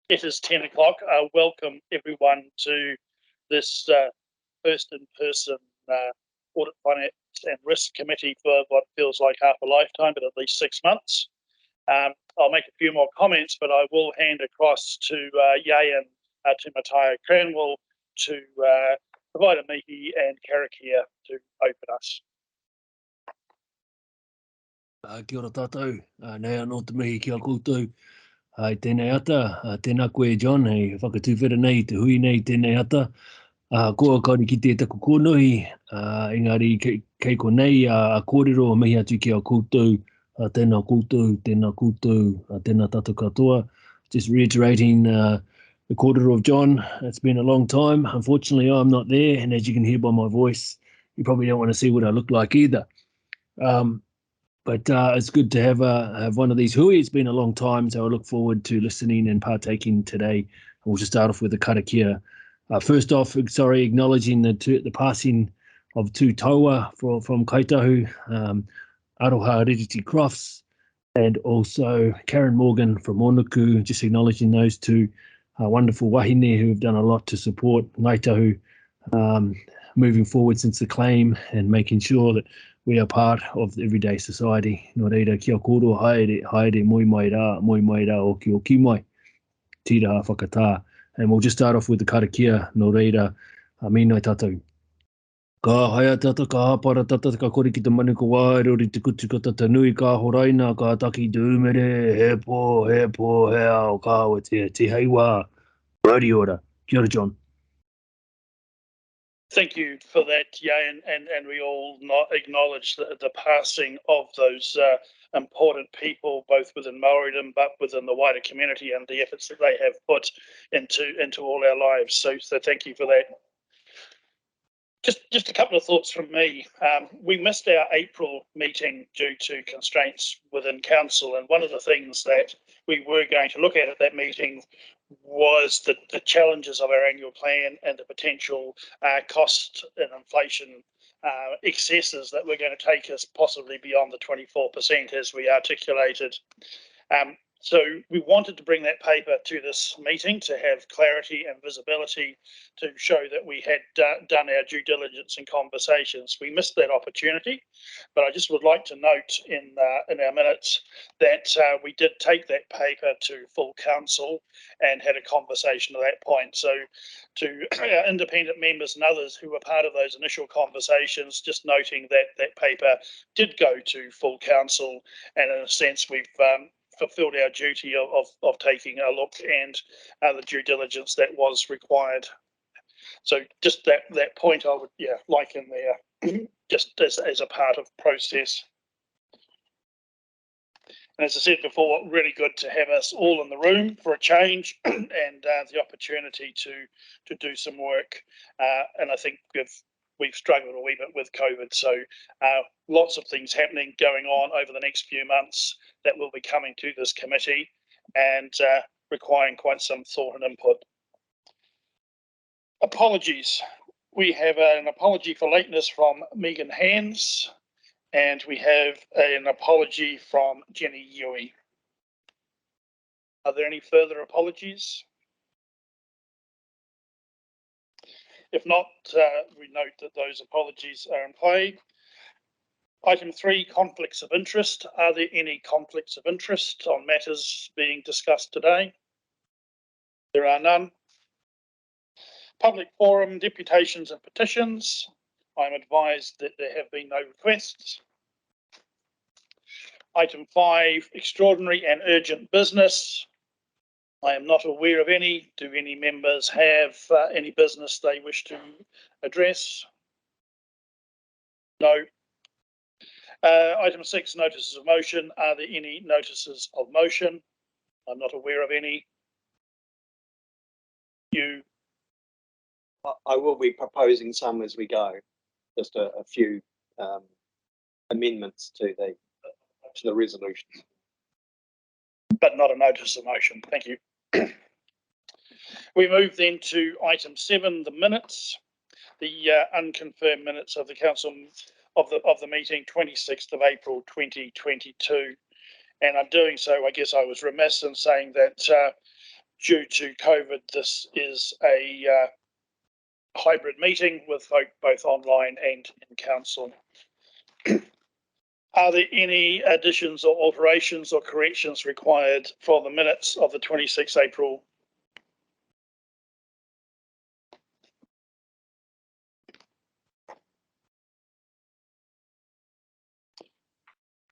It is 10 o'clock. Welcome everyone to this first in-person Audit, Finance and Risk Committee for what feels like half a lifetime, but at least 6 months. I'll make a few more comments, but I will hand across to Yayan Timatanga Cranwell to provide a Mihi and Karakia to open us. Kia ora tātou, nei anō te mihi ki a koutou. Tēnei ata, tēnā koe John, hei whakatūwhera nei, te hui nei tēnei ata. Koa kauri ki te taku kōnohi, engari kei ko nei, a kōrero mihi atu ki a koutou, tēnā koutou, tēnā tātou katoa. Just reiterating the kōrero of John, it's been a long time. Unfortunately, I'm not there, and as you can hear by my voice, you probably don't want to see what I look like either. But it's good to have one of these hui. It's been a long time, so I look forward to listening and partaking today. We'll just start off with the karakia. First off, acknowledging the passing of two taua from Kaitahu, Aroha Ririti Crofts, and also Karen Morgan from Monuku, just acknowledging those two wonderful wahine who have done a lot to support Ngaitahu moving forward since the claim and making sure that we are part of the everyday society. Nō reira, kia koro, haere, moi mai rā, o ki o ki mai, tira whakatā. And we'll just start off with the karakia, nō reira, mīnai tātou. Ka haia tata, ka hapara tata, ka kore ki te manuka wāero, te kutu ka tata nui, ka horaina, ka taki te umere, he po, he ao, ka awa te heiwa. Righty order. Kia ora, John. Thank you for that, Yayan, and we all acknowledge the passing of those important people, both within Māoridom, but within the wider community and the efforts that they have put into all our lives. So thank you for that. Just a couple of thoughts from me. We missed our April meeting due to constraints within council, and one of the things that we were going to look at that meeting was the challenges of our annual plan and the potential cost and inflation excesses that were going to take us possibly beyond the 24% as we articulated. So we wanted to bring that paper to this meeting to have clarity and visibility to show that we had done our due diligence and conversations. We missed that opportunity, but I just would like to note in our minutes that we did take that paper to full council and had a conversation at that point. So to our independent members and others who were part of those initial conversations, just noting that that paper did go to full council, and in a sense we've fulfilled our duty of taking a look and the due diligence that was required. So just that point I would like in there, just as a part of process. And as I said before, really good to have us all in the room for a change and the opportunity to do some work. And I think we've struggled a wee bit with COVID, so lots of things happening going on over the next few months that will be coming to this committee and requiring quite some thought and input. Apologies. We have an apology for lateness from Megan Hands, and we have an apology from Jenny Yui. Are there any further apologies? If not, we note that those apologies are in play. Item 3, conflicts of interest. Are there any conflicts of interest on matters being discussed today? There are none. Public forum, deputations and petitions. I'm advised that there have been no requests. Item 5, extraordinary and urgent business. I am not aware of any. Do any members have any business they wish to address? No. Item 6, notices of motion. Are there any notices of motion? I'm not aware of any. You? I will be proposing some as we go. Just a few amendments to the resolution. But not a notice of motion. Thank you. We move then to item 7, the minutes, the unconfirmed minutes of the council of the meeting 26th of April 2022. And I'm doing so, I guess I was remiss in saying that due to COVID, this is a hybrid meeting with both online and in council. Are there any additions or alterations or corrections required for the minutes of the 26th April?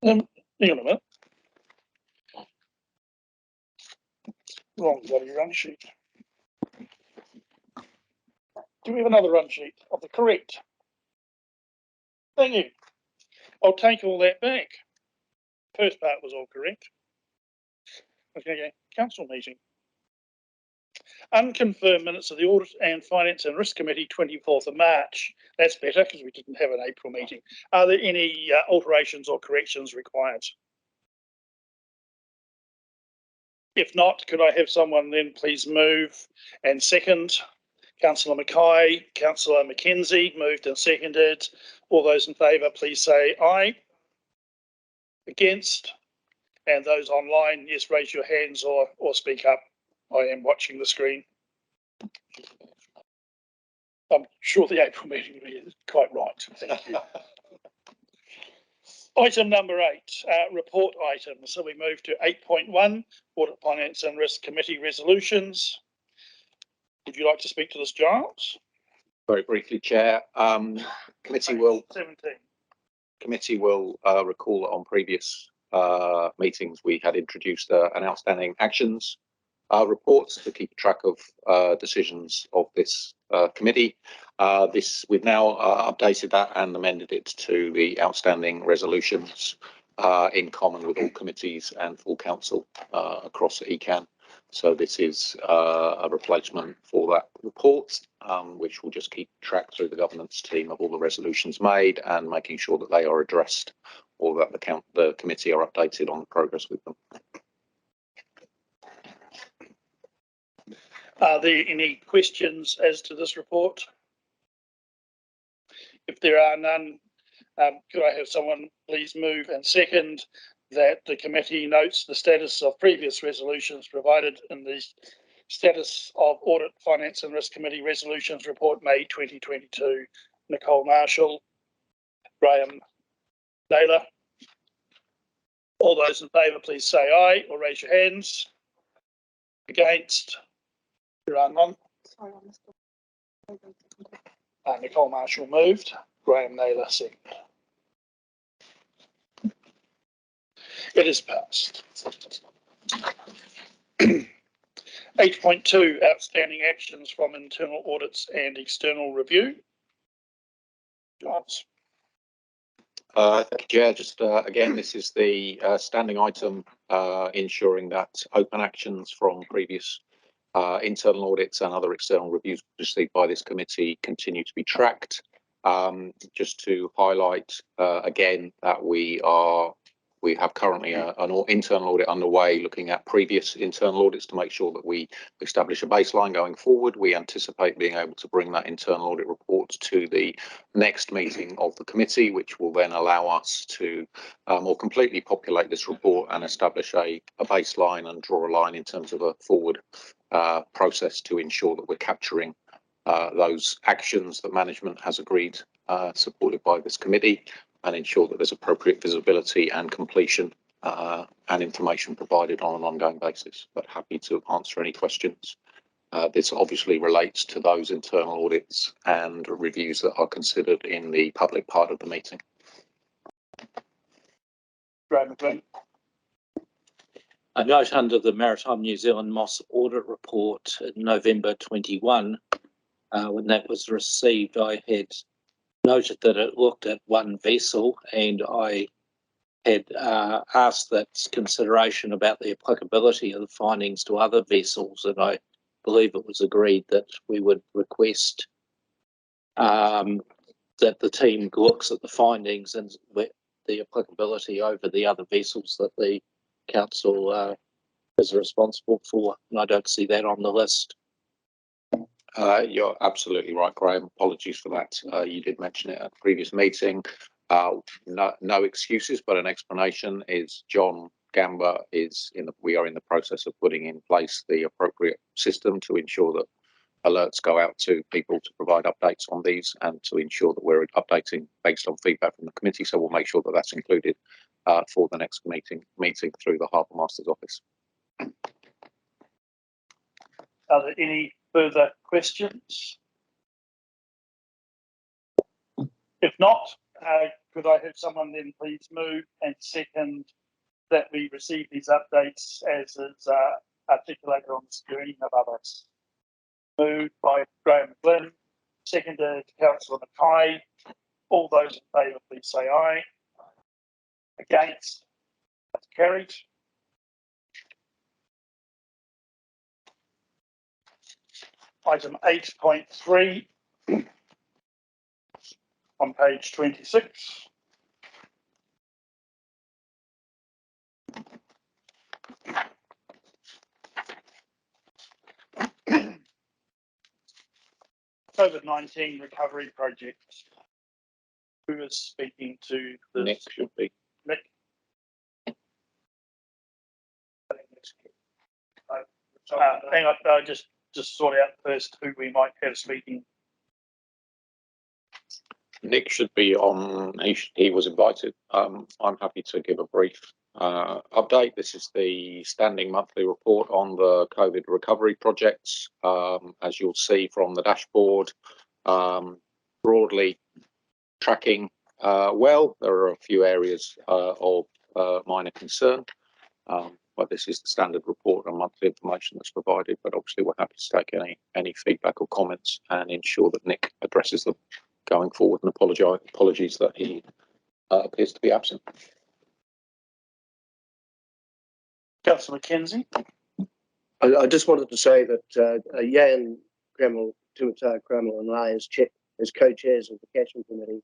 Hang on a minute. Wrong bloody run sheet. Do we have another run sheet of the correct? Thank you. I'll take all that back. First part was all correct. Okay, council meeting. Unconfirmed minutes of the Audit and Finance and Risk Committee, 24th of March. That's better because we didn't have an April meeting. Are there any alterations or corrections required? If not, could I have someone then please move and second? Councillor Mackay, Councillor Mackenzie, moved and seconded. All those in favour, please say aye. Against? And those online, yes, raise your hands or speak up. I am watching the screen. I'm sure the April meeting will be quite right. Thank you. Item number 8, report items. So we move to 8.1, Audit, Finance and Risk Committee resolutions. Would you like to speak to this, Giles? Very briefly, Chair. Committee will 17. Committee will recall that on previous meetings we had introduced an outstanding actions reports to keep track of decisions of this committee. We've now updated that and amended it to the outstanding resolutions in common with all committees and full council across ECan. So this is a replacement for that report, which will just keep track through the governance team of all the resolutions made and making sure that they are addressed or that the committee are updated on the progress with them. Are there any questions as to this report? If there are none, could I have someone please move and second that the committee notes the status of previous resolutions provided in the status of Audit, Finance and Risk Committee Resolutions Report May 2022. Nicole Marshall, Graham Naylor. All those in favour, please say aye or raise your hands. Against? There are none. Nicole Marshall moved. Graham Naylor second. It is passed. 8.2, outstanding actions from internal audits and external review. Giles. Thank you, Chair. Just again, this is the standing item ensuring that open actions from previous internal audits and other external reviews received by this committee continue to be tracked. Just to highlight again that we have currently an internal audit underway looking at previous internal audits to make sure that we establish a baseline going forward. We anticipate being able to bring that internal audit report to the next meeting of the committee, which will then allow us to more completely populate this report and establish a baseline and draw a line in terms of a forward process to ensure that we're capturing those actions that management has agreed, supported by this committee, and ensure that there's appropriate visibility and completion and information provided on an ongoing basis. But happy to answer any questions. This obviously relates to those internal audits and reviews that are considered in the public part of the meeting. Graham McLean. A note under the Maritime New Zealand MOS audit report in November 21, when that was received, I had noted that it looked at one vessel, and I had asked that consideration about the applicability of the findings to other vessels, and I believe it was agreed that we would request that the team looks at the findings and the applicability over the other vessels that the council is responsible for, and I don't see that on the list. You're absolutely right, Graham. Apologies for that. You did mention it at the previous meeting. No excuses, but an explanation is John Gamba we are in the process of putting in place the appropriate system to ensure that alerts go out to people to provide updates on these and to ensure that we're updating based on feedback from the committee. So we'll make sure that that's included for the next meeting through the Harbour Master's office. Are there any further questions? If not, could I have someone then please move and second that we receive these updates as is articulated on the screen above us? Moved by Graham Flynn, seconded Councillor Mackay. All those in favour, please say aye. Against? That's carried. Item 8.3 on page 26. COVID-19 recovery project. Who is speaking to this? Nick should be. Nick. Hang on, just sort out first who we might have speaking. Nick should be on. He was invited. I'm happy to give a brief update. This is the standing monthly report on the COVID recovery projects. As you'll see from the dashboard, broadly tracking well. There are a few areas of minor concern, but this is the standard report and monthly information that's provided. But obviously, we're happy to take any feedback or comments and ensure that Nick addresses them going forward. And apologies that he appears to be absent. Councillor Mackenzie. I just wanted to say that Jan Kreml, Timatanga Kreml and I as co-chairs of the Catchment Committee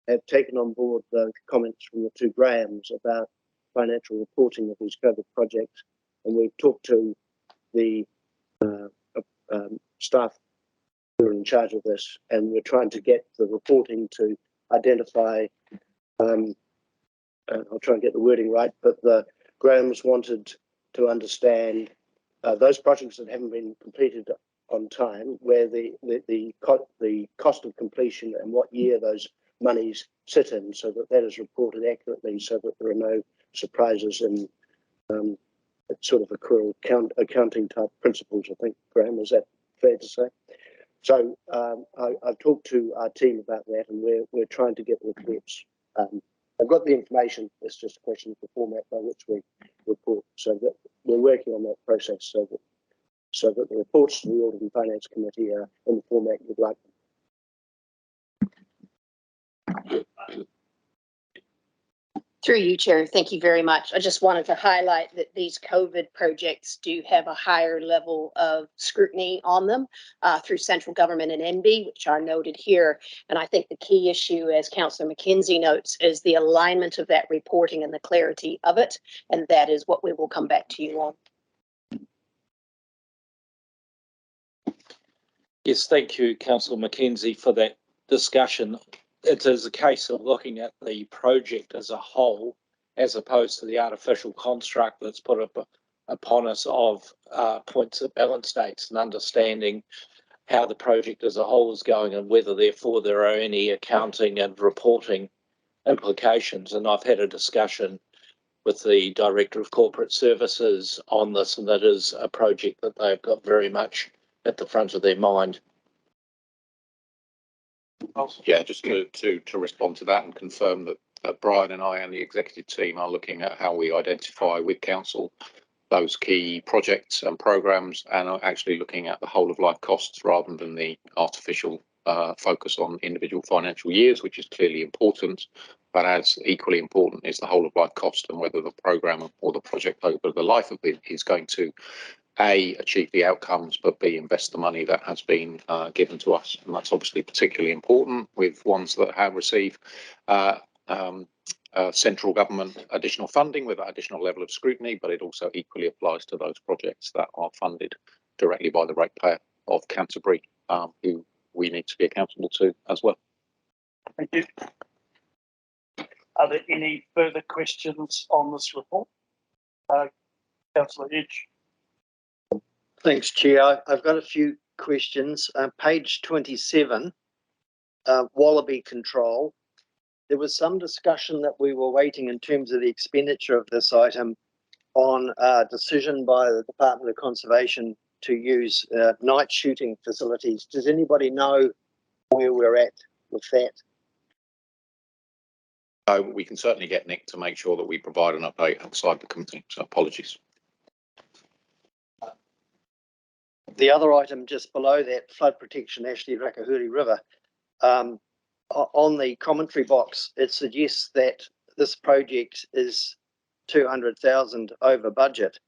have taken on board the comments from the two Grahams about financial reporting of these COVID projects, and we've talked to the staff who are in charge of this, and we're trying to get the reporting to identify, I'll try and get the wording right, but the Grahams wanted to understand those projects that haven't been completed on time, where the cost of completion and what year those monies sit in, so that is reported accurately, so that there are no surprises in sort of accrual accounting type principles. I think, Graham, is that fair to say? So I've talked to our team about that, and we're trying to get reports. I've got the information. It's just a question of the format by which we report. So that we're working on that process, so that the reports to the Audit and Finance Committee are in the format you'd like them. Through you, Chair. Thank you very much. I just wanted to highlight that these COVID projects do have a higher level of scrutiny on them through central government and NB, which are noted here. And I think the key issue, as Councillor Mackenzie notes, is the alignment of that reporting and the clarity of it. And that is what we will come back to you on. Yes, thank you, Councillor Mackenzie, for that discussion. It is a case of looking at the project as a whole, as opposed to the artificial construct that's put up upon us of points of balance dates, and understanding how the project as a whole is going and whether therefore there are any accounting and reporting implications. And I've had a discussion with the Director of Corporate Services on this, and that is a project that they've got very much at the front of their mind. Yeah, just to respond to that and confirm that Brian and I and the executive team are looking at how we identify with council those key projects and programs, and are actually looking at the whole of life costs rather than the artificial focus on individual financial years, which is clearly important. But as equally important is the whole of life cost, and whether the program or the project over the life of it is going to A, achieve the outcomes, but B, invest the money that has been given to us. And that's obviously particularly important with ones that have received central government additional funding with that additional level of scrutiny, but it also equally applies to those projects that are funded directly by the ratepayer of Canterbury, who we need to be accountable to as well. Thank you. Are there any further questions on this report? Councillor Edge. Thanks, Chair. I've got a few questions. Page 27, wallaby control. There was some discussion that we were waiting in terms of the expenditure of this item on a decision by the Department of Conservation to use night shooting facilities. Does anybody know where we're at with that? We can certainly get Nick to make sure that we provide an update outside the committee. So apologies. The other item just below that, flood protection, Ashley Rakahuri River. On the commentary box, it suggests that this project is 200,000 over budget,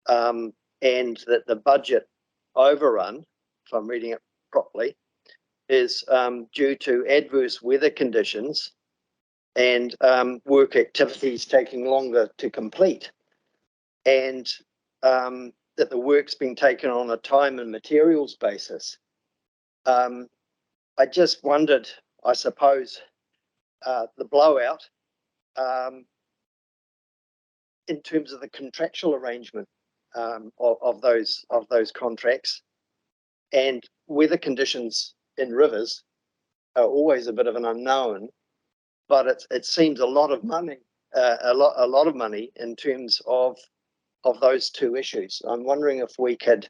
and that the budget overrun, if I'm reading it properly, is due to adverse weather conditions and work activities taking longer to complete, and that the work's being taken on a time and materials basis. I just wondered, I suppose, the blowout in terms of the contractual arrangement of those contracts, and weather conditions in rivers are always a bit of an unknown, but it seems a lot of money, a lot of money in terms of those two issues. I'm wondering if we could,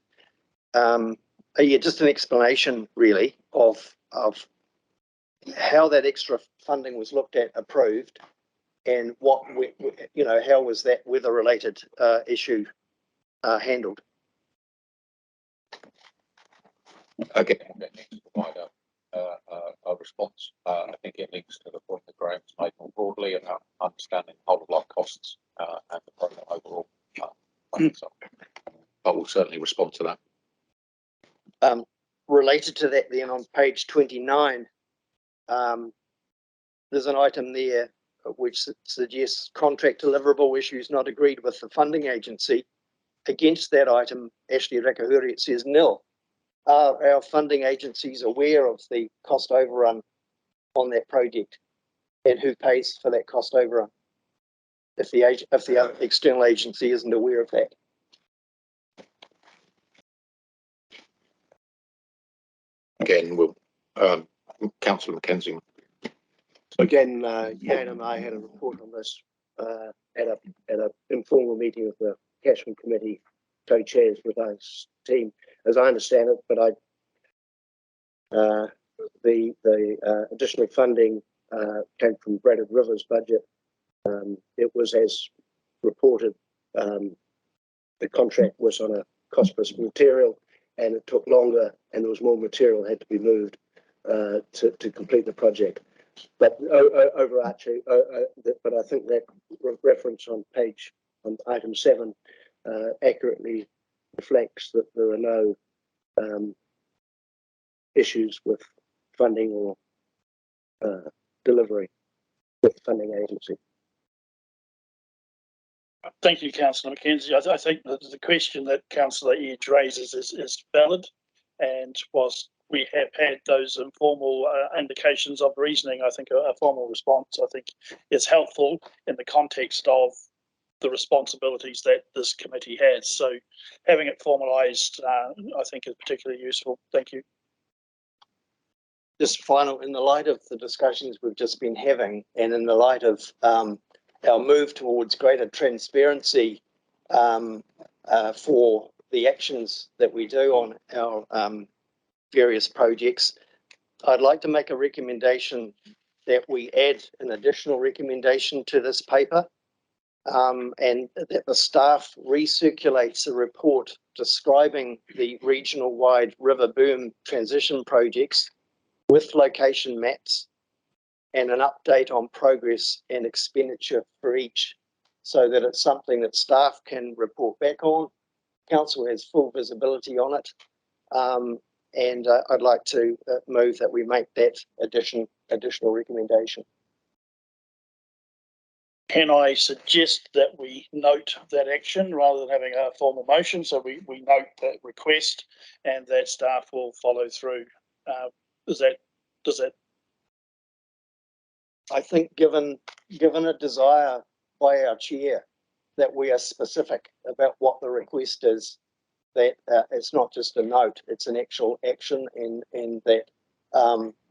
just an explanation really of how that extra funding was looked at, approved, and what how was that weather related issue handled. Again, that needs to provide a response. I think it links to the point that Graham's made more broadly about understanding whole of life costs and the program overall. But we'll certainly respond to that. Related to that, then on page 29, there's an item there which suggests contract deliverable issues not agreed with the funding agency. Against that item, Ashley Rakahuri, it says nil. Are our funding agencies aware of the cost overrun on that project, and who pays for that cost overrun if the other external agency isn't aware of that? Again, we'll Councillor McKenzie. Again, Jan and I had a report on this at an informal meeting of the Cashman Committee co-chairs with our team, as I understand it. But the additional funding came from Bradford River's budget. It was as reported. The contract was on a cost plus material, and it took longer, and there was more material had to be moved to complete the project. But overarching, but I think that reference on item 7 accurately reflects that there are no issues with funding or delivery with the funding agency. Thank you, Councillor McKenzie. I think that the question that Councillor Edge raises is valid, and whilst we have had those informal indications of reasoning, I think a formal response, I think, is helpful in the context of the responsibilities that this committee has. So having it formalised, I think, is particularly useful. Thank you. Just final, in the light of the discussions we've just been having, and in the light of our move towards greater transparency for the actions that we do on our various projects, I'd like to make a recommendation that we add an additional recommendation to this paper, and that the staff recirculates a report describing the regional-wide river boom transition projects with location maps and an update on progress and expenditure for each, so that it's something that staff can report back on. Council has full visibility on it, and I'd like to move that we make that additional recommendation. Can I suggest that we note that action rather than having a formal motion? So we note that request, and that staff will follow through. Does that? I think given a desire by our chair that we are specific about what the request is, that it's not just a note, it's an actual action, and that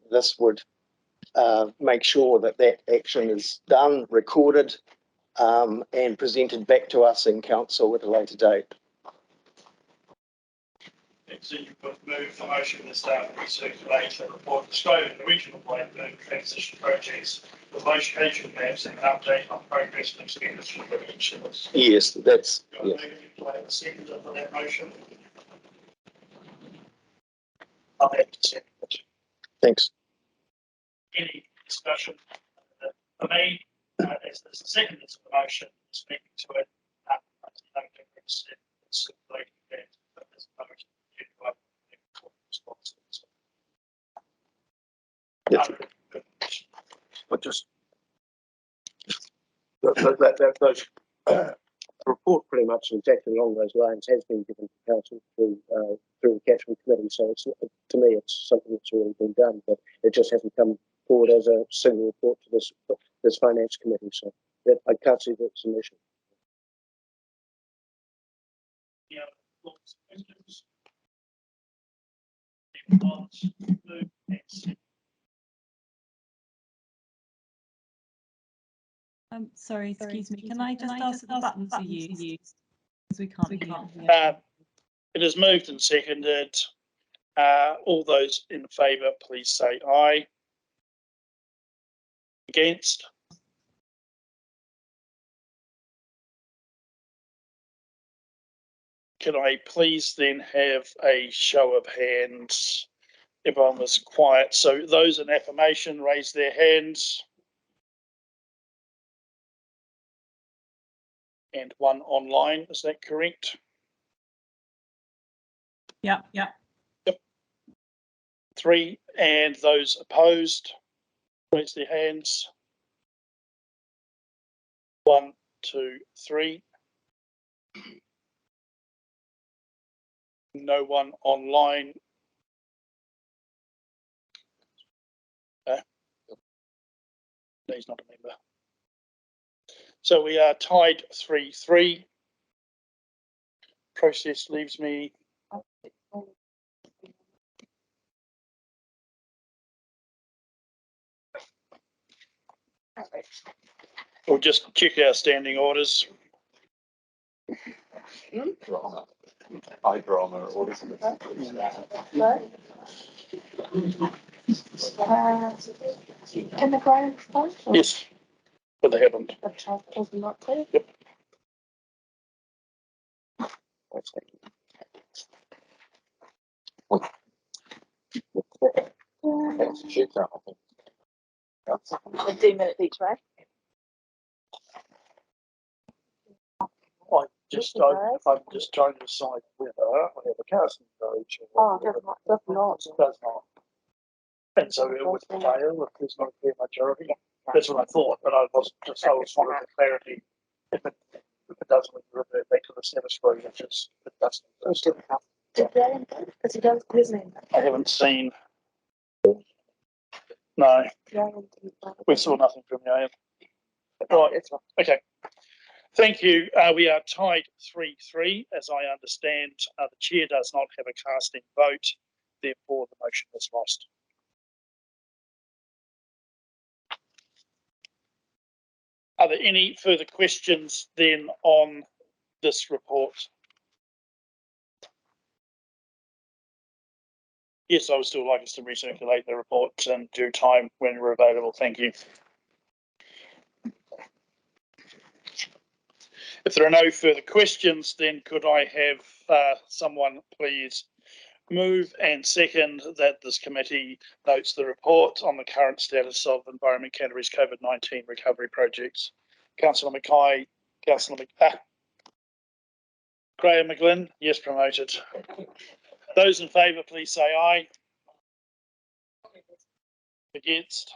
this would make sure that that action is done, recorded, and presented back to us in council at a later date. So you would move the motion to start recirculate the report describing the regional plan transition projects, the location maps, and an update on progress and expenditure for each of us. Yes, that's, yeah. A second for that motion. I'll have to second it. Thanks. Any discussion? For me, as the second is the motion, speaking to it, I don't think it's like that, but there's a motion. But just those report pretty much exactly along those lines has been given to council through the catchment committee. So it's, to me, it's something that's already been done, but it just hasn't come forward as a single report to this finance committee. So that, I can't see that's an issue. Yeah. Sorry, excuse me. Can I just ask what the buttons are used? Because we can't hear. It is moved and seconded. All those in favour, please say aye. Against? Can I please then have a show of hands? Everyone was quiet. So those in affirmation raise their hands. And one online, is that correct? Yeah. Yep. 3, and those opposed, raise their hands. 1, 2, 3. No one online. He's not a member. So we are tied 3-3. Process leaves me. We'll just check our standing orders. Drama. High drama orders. Can the ground start? Yes, but they haven't. Was not clear. Yep. That's a shit out, I think. That's A 2 minutes each way. I'm just trying to decide whether the council vote. Oh, does not. Does not. And so it would fail if there's not a clear majority. That's what I thought, but I was wanted the clarity. If it doesn't, we revert back to the status quo, which is it doesn't. Did Brian vote? Because he does his name. I haven't seen. No, we saw nothing from you. Right, okay. Thank you. We are tied 3-3. As I understand, the chair does not have a casting vote. Therefore, the motion is lost. Are there any further questions then on this report? Yes, I would still like us to recirculate the report in due time when we're available. Thank you. If there are no further questions, then could I have someone please move and second that this committee notes the report on the current status of Environment Canterbury's COVID-19 recovery projects. Councillor Mackay, Councillor Graham McGlynn, yes, promoted. Those in favour, please say aye. Against?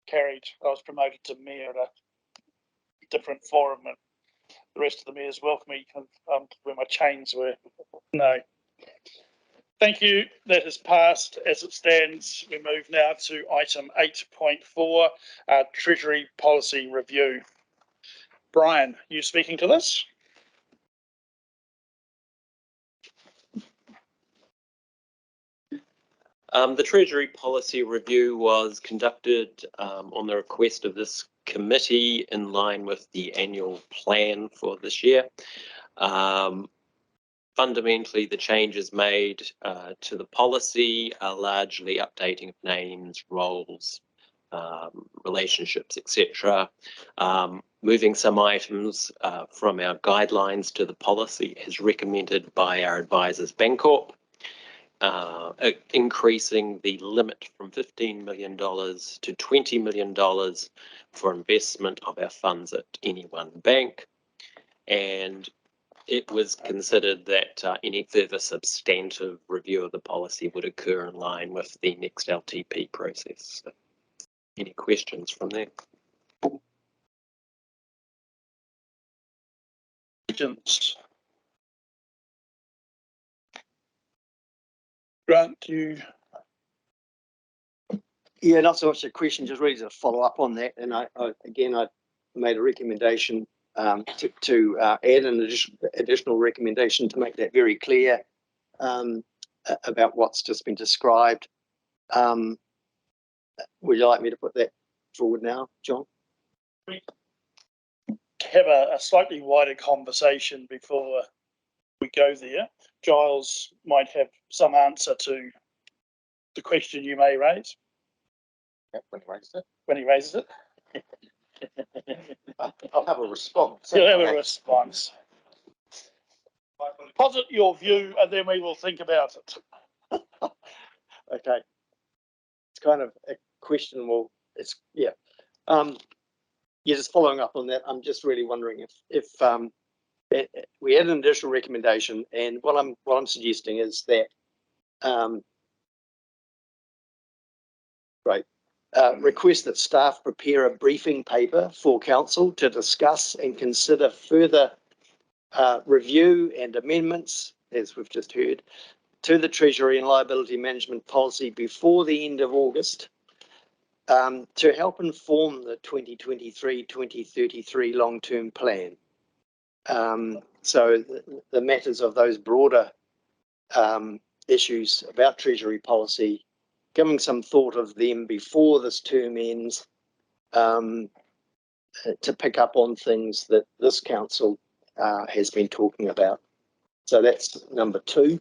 Carried. I was promoted to mayor at a different forum, and the rest of the mayors welcome me where my chains were. No. Thank you. That has passed as it stands. We move now to item 8.4, Treasury Policy Review. Brian, you speaking to this? The Treasury policy review was conducted on the request of this committee in line with the annual plan for this year. Fundamentally, the changes made to the policy are largely updating of names, roles, relationships, etc. Moving some items from our guidelines to the policy as recommended by our advisors Bancorp. Increasing the limit from $15 million to $20 million for investment of our funds at any one bank. And it was considered that any further substantive review of the policy would occur in line with the next LTP process. So, any questions from there? Questions? Grant, you. Yeah, not so much a question, just really to follow up on that. And I made a recommendation to add an additional recommendation to make that very clear about what's just been described. Would you like me to put that forward now, John? Have a slightly wider conversation before we go there. Giles might have some answer to the question you may raise. Yeah, when he raises it. When he raises it. I'll have a response. You'll have a response. Posit your view and then we will think about it. Okay. It's kind of a questionable, yeah, just following up on that, I'm just really wondering if we had an additional recommendation, and what I'm suggesting is that request that staff prepare a briefing paper for council to discuss and consider further review and amendments, as we've just heard, to the Treasury and liability management policy before the end of August, to help inform the 2023-2033 long-term plan. So the matters of those broader issues about Treasury policy, giving some thought of them before this term ends, to pick up on things that this council has been talking about. So that's number 2.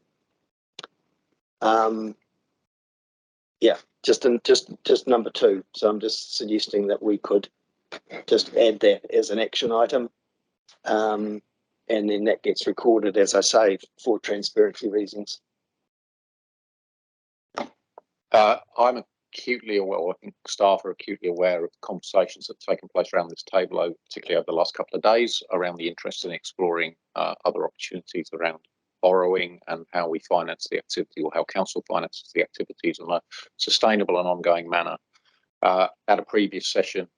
Yeah, just number 2. So I'm just suggesting that we could just add that as an action item, and then that gets recorded, as I say, for transparency reasons. I'm acutely aware, I think staff are acutely aware of the conversations that have taken place around this table, particularly over the last couple of days, around the interest in exploring other opportunities around borrowing and how we finance the activity, or how council finances the activities in a sustainable and ongoing manner. At a previous session,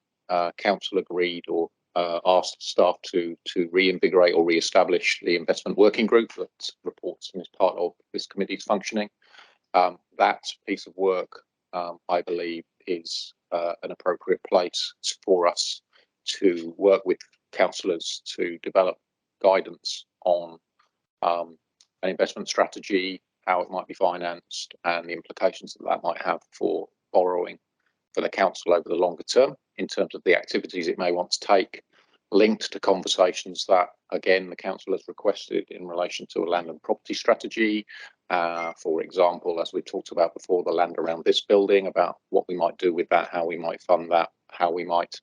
council agreed or asked staff to reinvigorate or re-establish the investment working group that reports and is part of this committee's functioning. That piece of work, I believe, is an appropriate place for us to work with councillors to develop guidance on an investment strategy, how it might be financed, and the implications that that might have for borrowing for the council over the longer term in terms of the activities it may want to take, linked to conversations that, again, the council has requested in relation to a land and property strategy. For example, as we talked about before, the land around this building, about what we might do with that, how we might fund that, how we might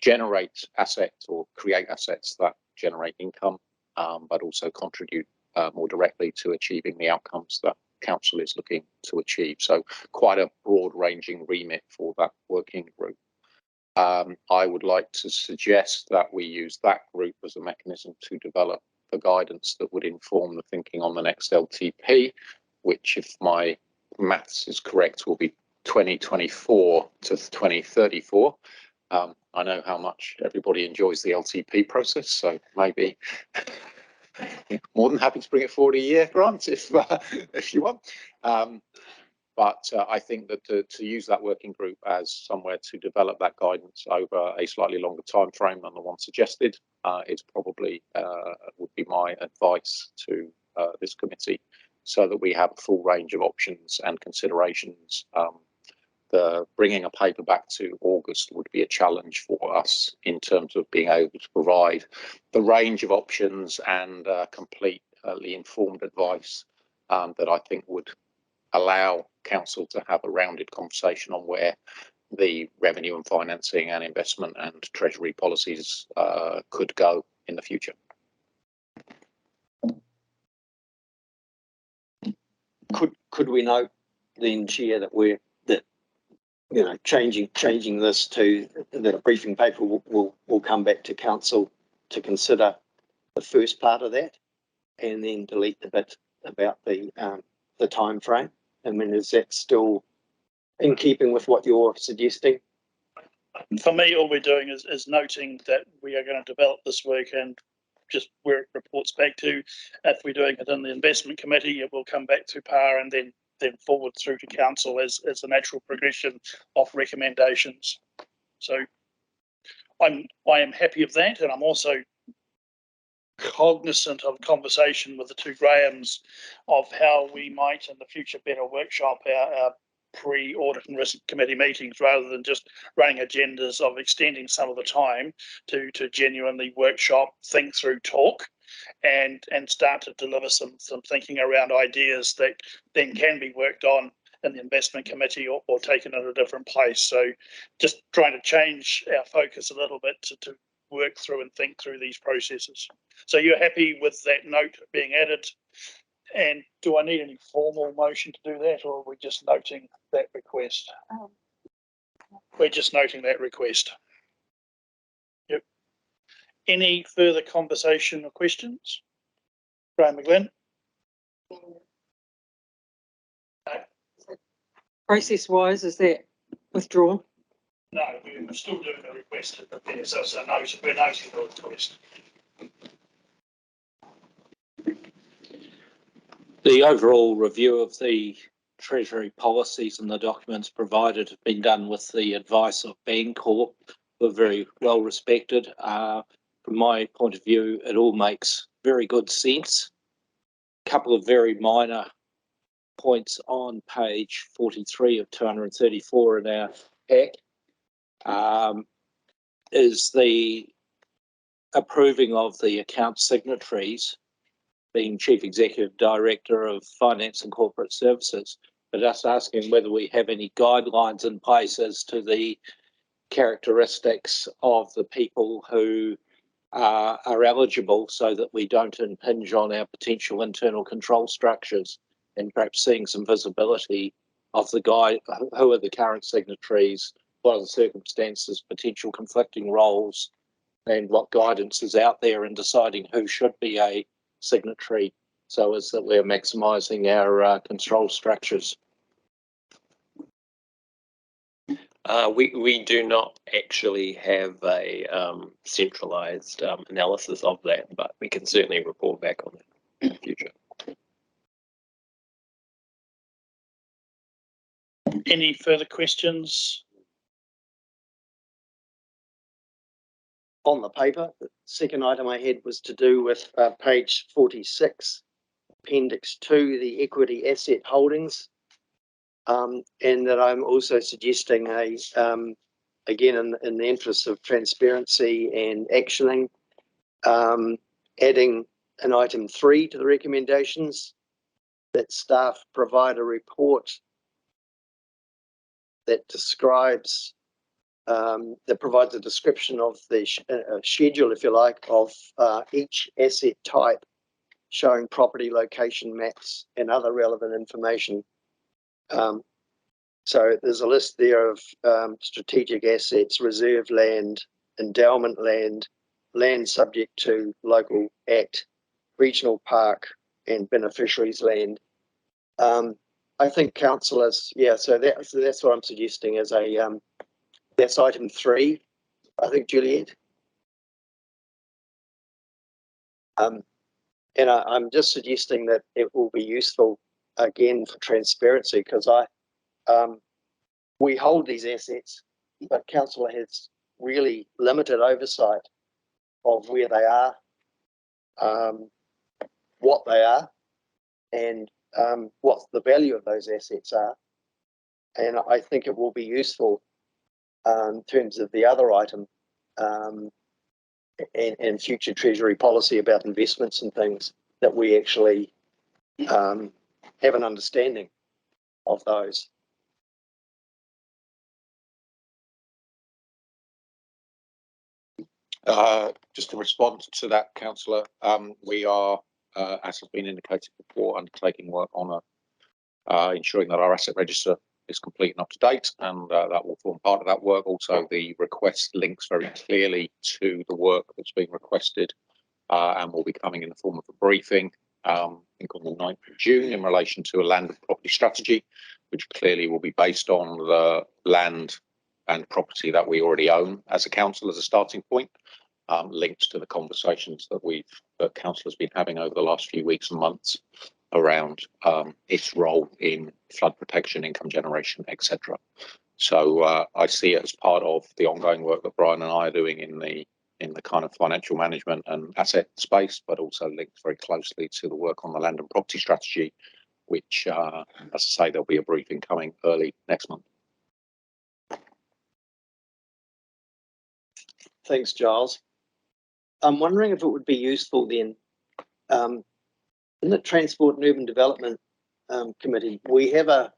generate assets or create assets that generate income, but also contribute more directly to achieving the outcomes that council is looking to achieve. So quite a broad ranging remit for that working group. I would like to suggest that we use that group as a mechanism to develop the guidance that would inform the thinking on the next LTP, which, if my maths is correct, will be 2024 to 2034. I know how much everybody enjoys the LTP process, so maybe more than happy to bring it forward a year, Grant, if you want. But I think that to use that working group as somewhere to develop that guidance over a slightly longer time frame than the one suggested is probably would be my advice to this committee, so that we have a full range of options and considerations. The bringing a paper back to August would be a challenge for us in terms of being able to provide the range of options and completely informed advice that I think would allow council to have a rounded conversation on where the revenue and financing and investment and treasury policies could go in the future. Could we note then, Chair, that changing this to the briefing paper will come back to council to consider the first part of that, and then delete the bit about the time frame? I mean, is that still in keeping with what you're suggesting? For me, all we're doing is noting that we are going to develop this work, and just where it reports back to. If we're doing it in the investment committee, it will come back to PAR and then forward through to council as a natural progression of recommendations. So I am happy of that, and I'm also cognizant of conversation with the two Grahams of how we might in the future better workshop our pre-audit and risk committee meetings, rather than just running agendas of extending some of the time to genuinely workshop, think through, talk, and start to deliver some thinking around ideas that then can be worked on in the investment committee or taken at a different place. So just trying to change our focus a little bit to work through and think through these processes. So you're happy with that note being added? And do I need any formal motion to do that, or are we just noting that request? We're just noting that request. Yep. Any further conversation or questions? Graham McGlynn? Process-wise, is that withdrawn? No, we're still doing the request. So we're noting the request. The overall review of the Treasury policies and the documents provided have been done with the advice of Bancorp. We're very well respected. From my point of view, it all makes very good sense. A couple of very minor points on page 43 of 234 in our pack is the approving of the account signatories, being Chief Executive Director of Finance and Corporate Services, but just asking whether we have any guidelines in place as to the characteristics of the people who are eligible, so that we don't impinge on our potential internal control structures, and perhaps seeing some visibility of the guy, who are the current signatories, what are the circumstances, potential conflicting roles, and what guidance is out there in deciding who should be a signatory, so as that we're maximising our control structures. We do not actually have a centralised analysis of that, but we can certainly report back on it in the future. Any further questions? On the paper, the second item I had was to do with page 46, appendix 2, the equity asset holdings, and that I'm also suggesting again in the interest of transparency and actioning, adding an item 3 to the recommendations, that staff provide a report that describes that provides a description of the schedule, if you like, of each asset type, showing property location maps and other relevant information. So there's a list there of strategic assets, reserve land, endowment land, land subject to local act, regional park, and beneficiaries land. I think council is, so that's what I'm suggesting as a that's item 3, I think, Juliet. And I'm just suggesting that it will be useful again for transparency, because We hold these assets, but council has really limited oversight of where they are, what they are, and what the value of those assets are. And I think it will be useful in terms of the other item and future Treasury policy about investments and things, that we actually have an understanding of those. Just to respond to that, councillor, we are, as has been indicated before, undertaking work on ensuring that our asset register is complete and up to date, and that will form part of that work. Also, the request links very clearly to the work that's been requested and will be coming in the form of a briefing, I think on the 9th of June, in relation to a land and property strategy, which clearly will be based on the land and property that we already own as a council as a starting point, linked to the conversations that council has been having over the last few weeks and months around its role in flood protection, income generation, etc. So I see it as part of the ongoing work that Brian and I are doing in the kind of financial management and asset space, but also linked very closely to the work on the land and property strategy, which, as I say, there'll be a briefing coming early next month. Thanks, Giles. I'm wondering if it would be useful then, in the Transport and Urban Development Committee, we have a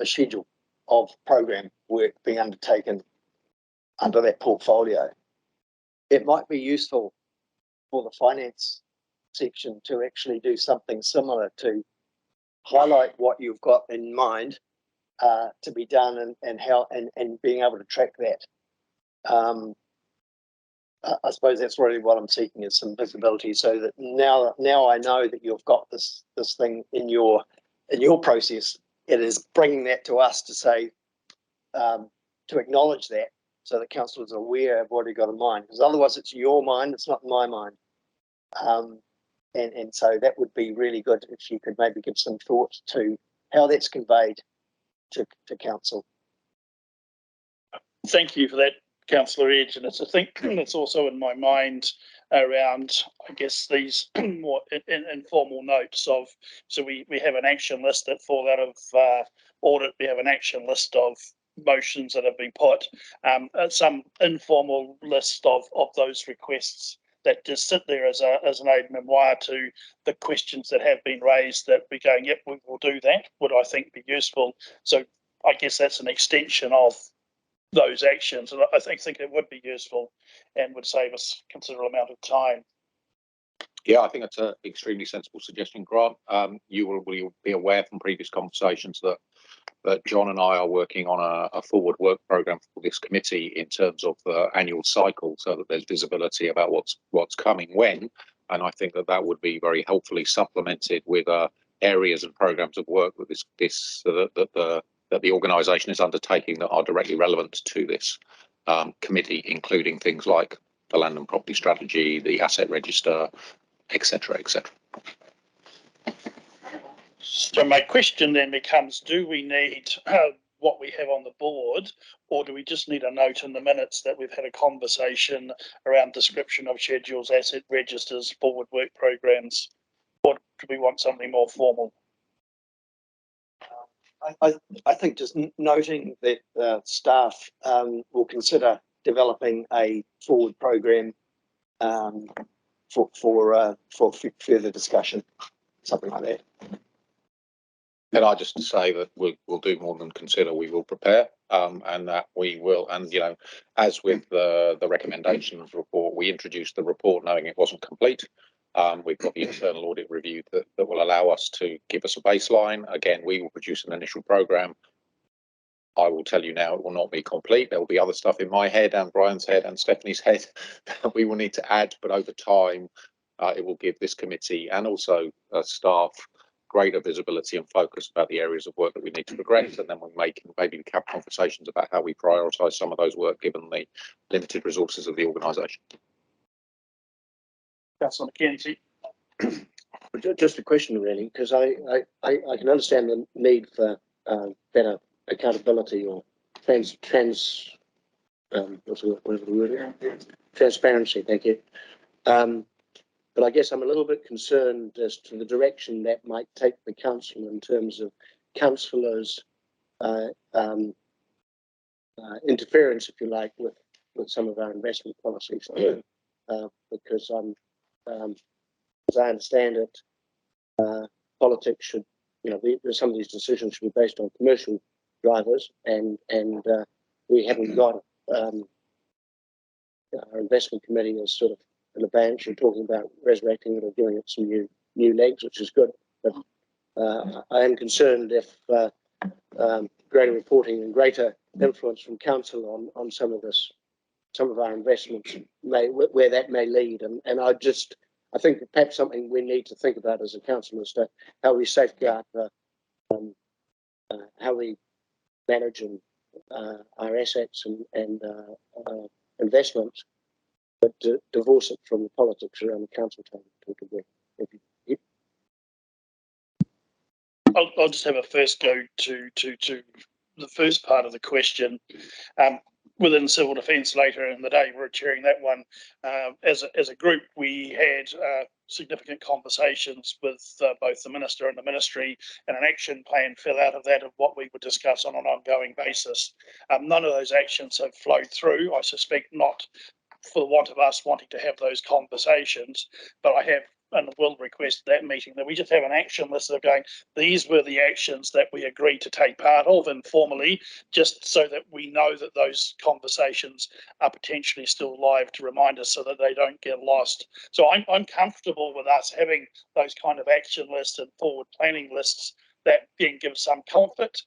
schedule of program work being undertaken under that portfolio. It might be useful for the finance section to actually do something similar, to highlight what you've got in mind to be done, and how, and being able to track that. I suppose that's really what I'm seeking, is some visibility, so that now I know that you've got this thing in your process. It is bringing that to us to say, to acknowledge that, so that council is aware of what you've got in mind, because otherwise it's your mind, it's not my mind. And so that would be really good if you could maybe give some thought to how that's conveyed to council. Thank you for that, Councillor Edge, and it's a thing that's also in my mind around, I guess, these more informal notes of, so we have an action list that fall out of audit, we have an action list of motions that have been put, some informal list of those requests that just sit there as an aide memoir to the questions that have been raised, that we're going, yep, we will do that, would I think be useful. So I guess that's an extension of those actions, and I think it would be useful and would save us a considerable amount of time. Yeah, I think that's an extremely sensible suggestion, Grant. You will be aware from previous conversations that John and I are working on a forward work programme for this committee in terms of the annual cycle, so that there's visibility about what's coming when. And I think that would be very helpfully supplemented with areas and programmes of work that the organisation is undertaking that are directly relevant to this committee, including things like the land and property strategy, the asset register, etc., etc. So my question then becomes, do we need what we have on the board, or do we just need a note in the minutes that we've had a conversation around description of schedules, asset registers, forward work programs, or do we want something more formal? I think just noting that staff will consider developing a forward program for further discussion, something like that. And I just say that we'll do more than consider. We will prepare, and that we will. And as with the recommendations report, we introduced the report knowing it wasn't complete. We've got the internal audit review that will allow us to give us a baseline. Again, we will produce an initial programme. I will tell you now, it will not be complete. There will be other stuff in my head and Brian's head and Stephanie's head that we will need to add, but over time, it will give this committee and also staff greater visibility and focus about the areas of work that we need to progress, and then we maybe have conversations about how we prioritise some of those work given the limited resources of the organisation. Councillor McKenzie. Just a question really, because I can understand the need for better accountability or whatever the word is, transparency. Thank you. But I guess I'm a little bit concerned as to the direction that might take the council in terms of councillors' interference, if you like, with some of our investment policies. Because as I understand it, politics should, some of these decisions should be based on commercial drivers, and we haven't got our investment committee is sort of in a bench and talking about resurrecting it or giving it some new legs, which is good. But I am concerned if greater reporting and greater influence from council on some of our investments where that may lead. And I think perhaps something we need to think about as a council is to how we safeguard how we manage our assets and investments, but to divorce it from the politics around the council table to a degree. I'll just have a first go to the first part of the question. Within civil defence later in the day, we're chairing that one. As a group, we had significant conversations with both the minister and the ministry, and an action plan fell out of that of what we would discuss on an ongoing basis. None of those actions have flowed through. I suspect not for the want of us wanting to have those conversations, but I have and will request at that meeting that we just have an action list of going, these were the actions that we agreed to take part of informally, just so that we know that those conversations are potentially still live to remind us so that they don't get lost. So I'm comfortable with us having those kind of action lists and forward planning lists that then give some comfort,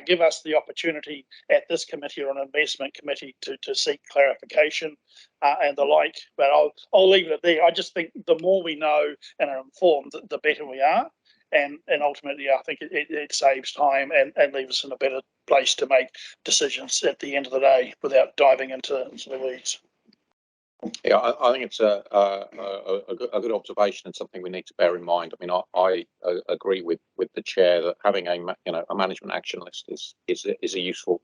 give us the opportunity at this committee or an investment committee to seek clarification and the like. But I'll leave it there. I just think the more we know and are informed, the better we are. And ultimately, I think it saves time and leaves us in a better place to make decisions at the end of the day without diving into the weeds. Yeah, I think it's a good observation and something we need to bear in mind. I mean, I agree with the chair that having a management action list is a useful,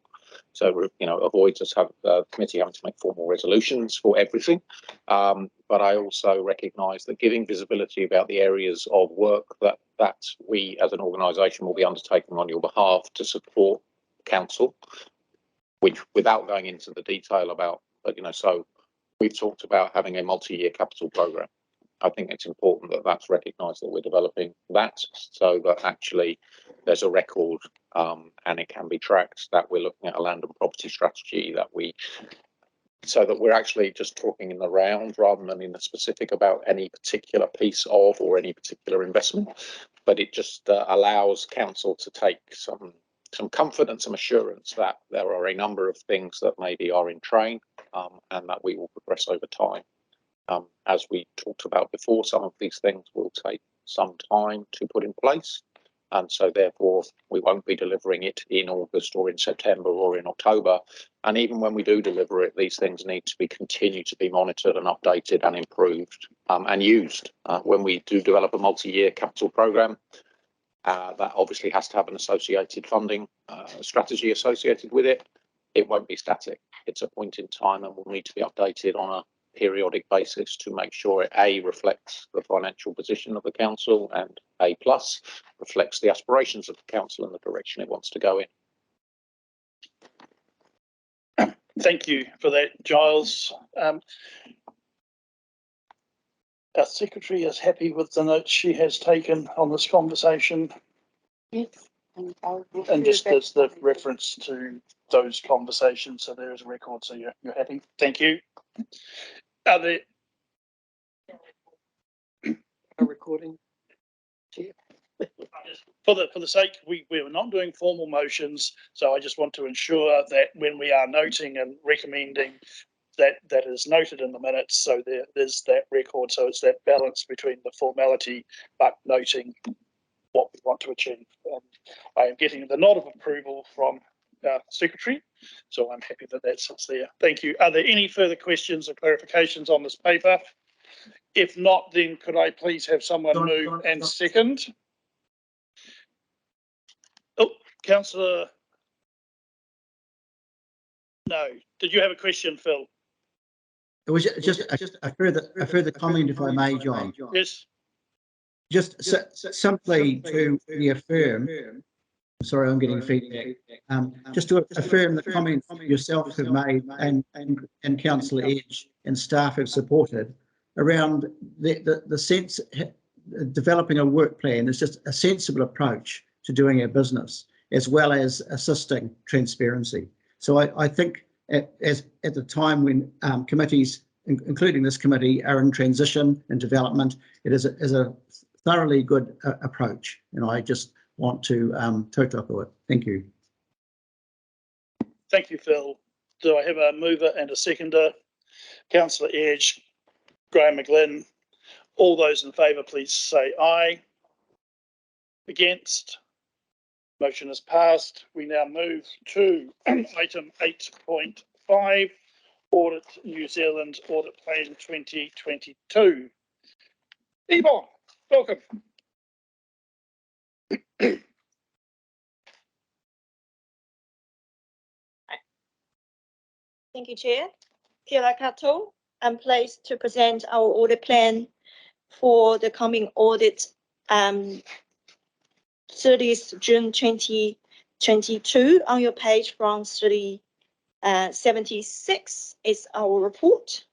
so avoids us the committee having to make formal resolutions for everything. But I also recognise that giving visibility about the areas of work that we as an organisation will be undertaking on your behalf to support council, which without going into the detail about, so. We've talked about having a multi-year capital programme. I think it's important that that's recognised that we're developing that so that actually there's a record and it can be tracked, that we're looking at a land and property strategy, so that we're actually just talking in the round rather than in the specific about any particular piece of or any particular investment. But it just allows council to take some comfort and some assurance that there are a number of things that maybe are in train and that we will progress over time. As we talked about before, some of these things will take some time to put in place. And so therefore, we won't be delivering it in August or in September or in October. And even when we do deliver it, these things need to be continue to be monitored and updated and improved and used. When we do develop a multi-year capital programme, that obviously has to have an associated funding strategy associated with it. It won't be static. It's a point in time and will need to be updated on a periodic basis to make sure it A, reflects the financial position of the council, and A+, reflects the aspirations of the council and the direction it wants to go in. Thank you for that, Giles. Our secretary is happy with the notes she has taken on this conversation. Yes. And just as the reference to those conversations, so there is a record, so you're happy. Thank you. Are there A recording. for the sake, we're not doing formal motions, so I just want to ensure that when we are noting and recommending that is noted in the minutes, so there is that record, so it's that balance between the formality but noting what we want to achieve. And I am getting the nod of approval from secretary, so I'm happy that sits there. Thank you. Are there any further questions or clarifications on this paper? If not, then could I please have someone move and second? Oh, Councillor. No, did you have a question, Phil? It was just a further comment, if I may, John. Yes. Just simply to reaffirm. Sorry, I'm getting feedback. Just to affirm the comments yourself have made and Councillor Edge and staff have supported around the sense developing a work plan is just a sensible approach to doing our business, as well as assisting transparency. So I think at the time when committees, including this committee, are in transition and development, it is a thoroughly good approach, and I just want to tautoko it. Thank you. Thank you, Phil. Do I have a mover and a seconder? Councillor Edge, Graham McGlynn. All those in favour, please say aye. Against? Motion is passed. We now move to item 8.5, Audit New Zealand Audit Plan 2022. Ebon, welcome. Thank you, Chair. Kia ora koutou. I'm pleased to present our audit plan for the coming audit 30th June 2022. On your page from 76 is our report.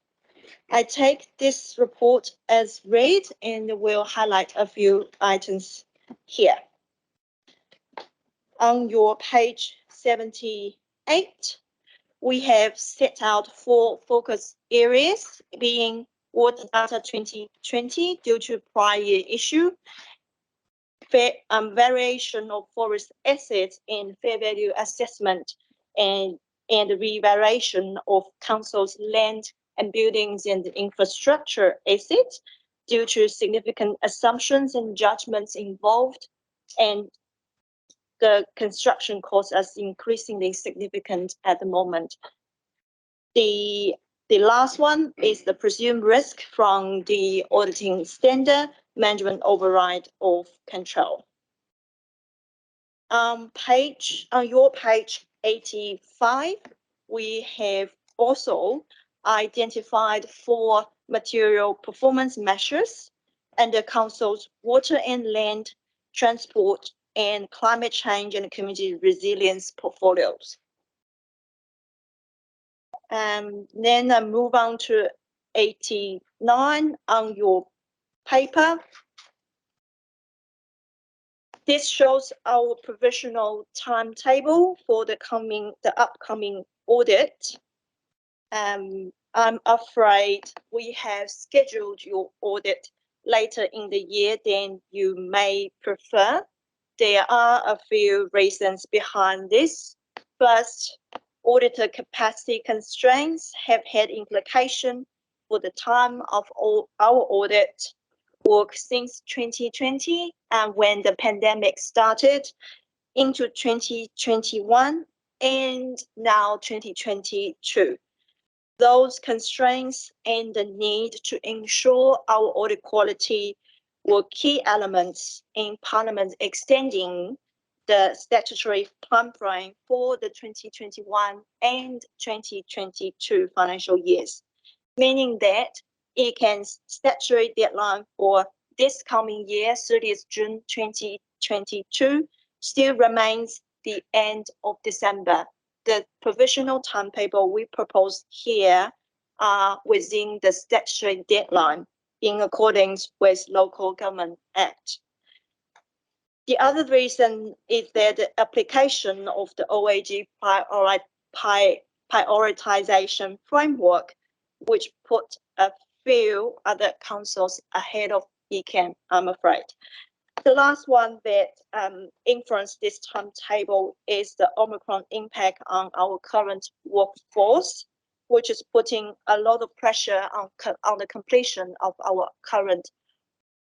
I take this report as read and will highlight a few items here. On your page 78, we have set out 4 focus areas, being water data 2020 due to prior year issue, variation of forest assets in fair value assessment, and revaluation of council's land and buildings and infrastructure assets due to significant assumptions and judgments involved, and the construction costs are increasingly significant at the moment. The last one is the presumed risk from the auditing standard management override of control. On your page 85, we have also identified 4 material performance measures under council's water and land, transport, and climate change and community resilience portfolios. Then I move on to 89 on your paper. This shows our provisional timetable for the upcoming audit. I'm afraid we have scheduled your audit later in the year than you may prefer. There are a few reasons behind this. First, auditor capacity constraints have had implication for the time of our audit work since 2020 and when the pandemic started into 2021 and now 2022. Those constraints and the need to ensure our audit quality were key elements in Parliament extending the statutory timeframe for the 2021 and 2022 financial years, meaning that ECan's statutory deadline for this coming year, 30th June 2022, still remains the end of December. The provisional timetable we propose here are within the statutory deadline in accordance with Local Government Act. The other reason is that the application of the OAG prioritization framework, which put a few other councils ahead of ECan, I'm afraid. The last one that influenced this timetable is the Omicron impact on our current workforce, which is putting a lot of pressure on the completion of our current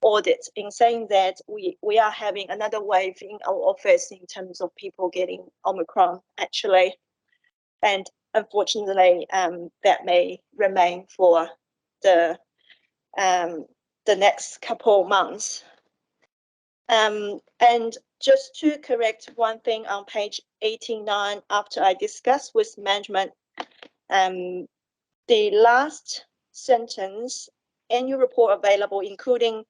audit. In saying that, we are having another wave in our office in terms of people getting Omicron, actually. And unfortunately, that may remain for the next couple of months. And just to correct one thing on page 89, after I discussed with management, the last sentence, annual report available, including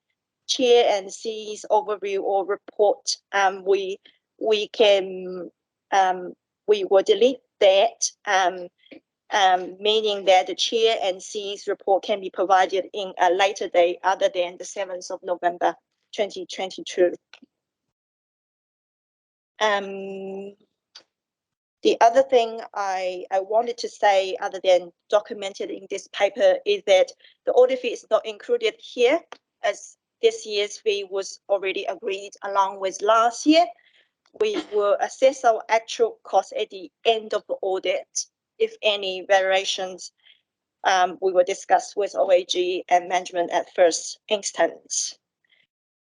chair and C's overview or report, we will delete that, meaning that the chair and C's report can be provided in a later date other than the 7th of November 2022. The other thing I wanted to say, other than documented in this paper, is that the audit fee is not included here, as this year's fee was already agreed along with last year. We will assess our actual cost at the end of the audit. If any variations, we will discuss with OAG and management at first instance.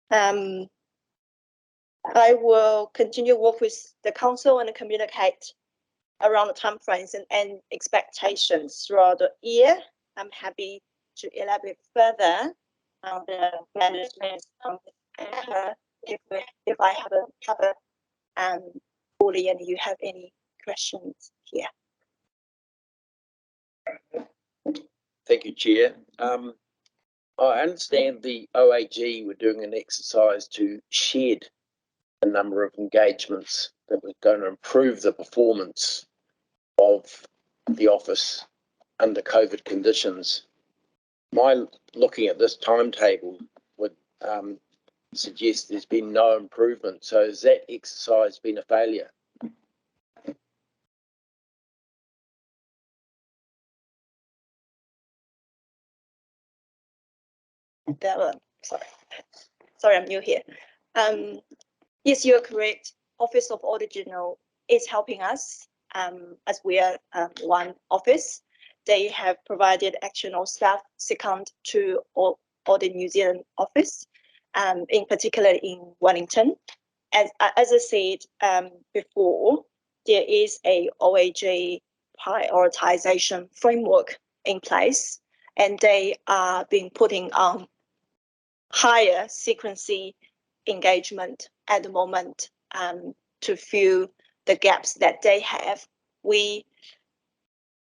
I will continue work with the council and communicate around the timeframes and expectations throughout the year. I'm happy to elaborate further on the management if I have a cover fully and you have any questions here. Thank you, Chair. I understand the OAG were doing an exercise to shed a number of engagements that was going to improve the performance of the office under COVID conditions. My looking at this timetable would suggest there's been no improvement. So has that exercise been a failure? Sorry, I'm new here. Yes, you're correct. Office of Auditor General is helping us as we are one office. They have provided external staff second to Audit New Zealand office, in particular in Wellington. As I said before, there is a OAG prioritization framework in place, and they are being putting on higher sequency engagement at the moment to fill the gaps that they have.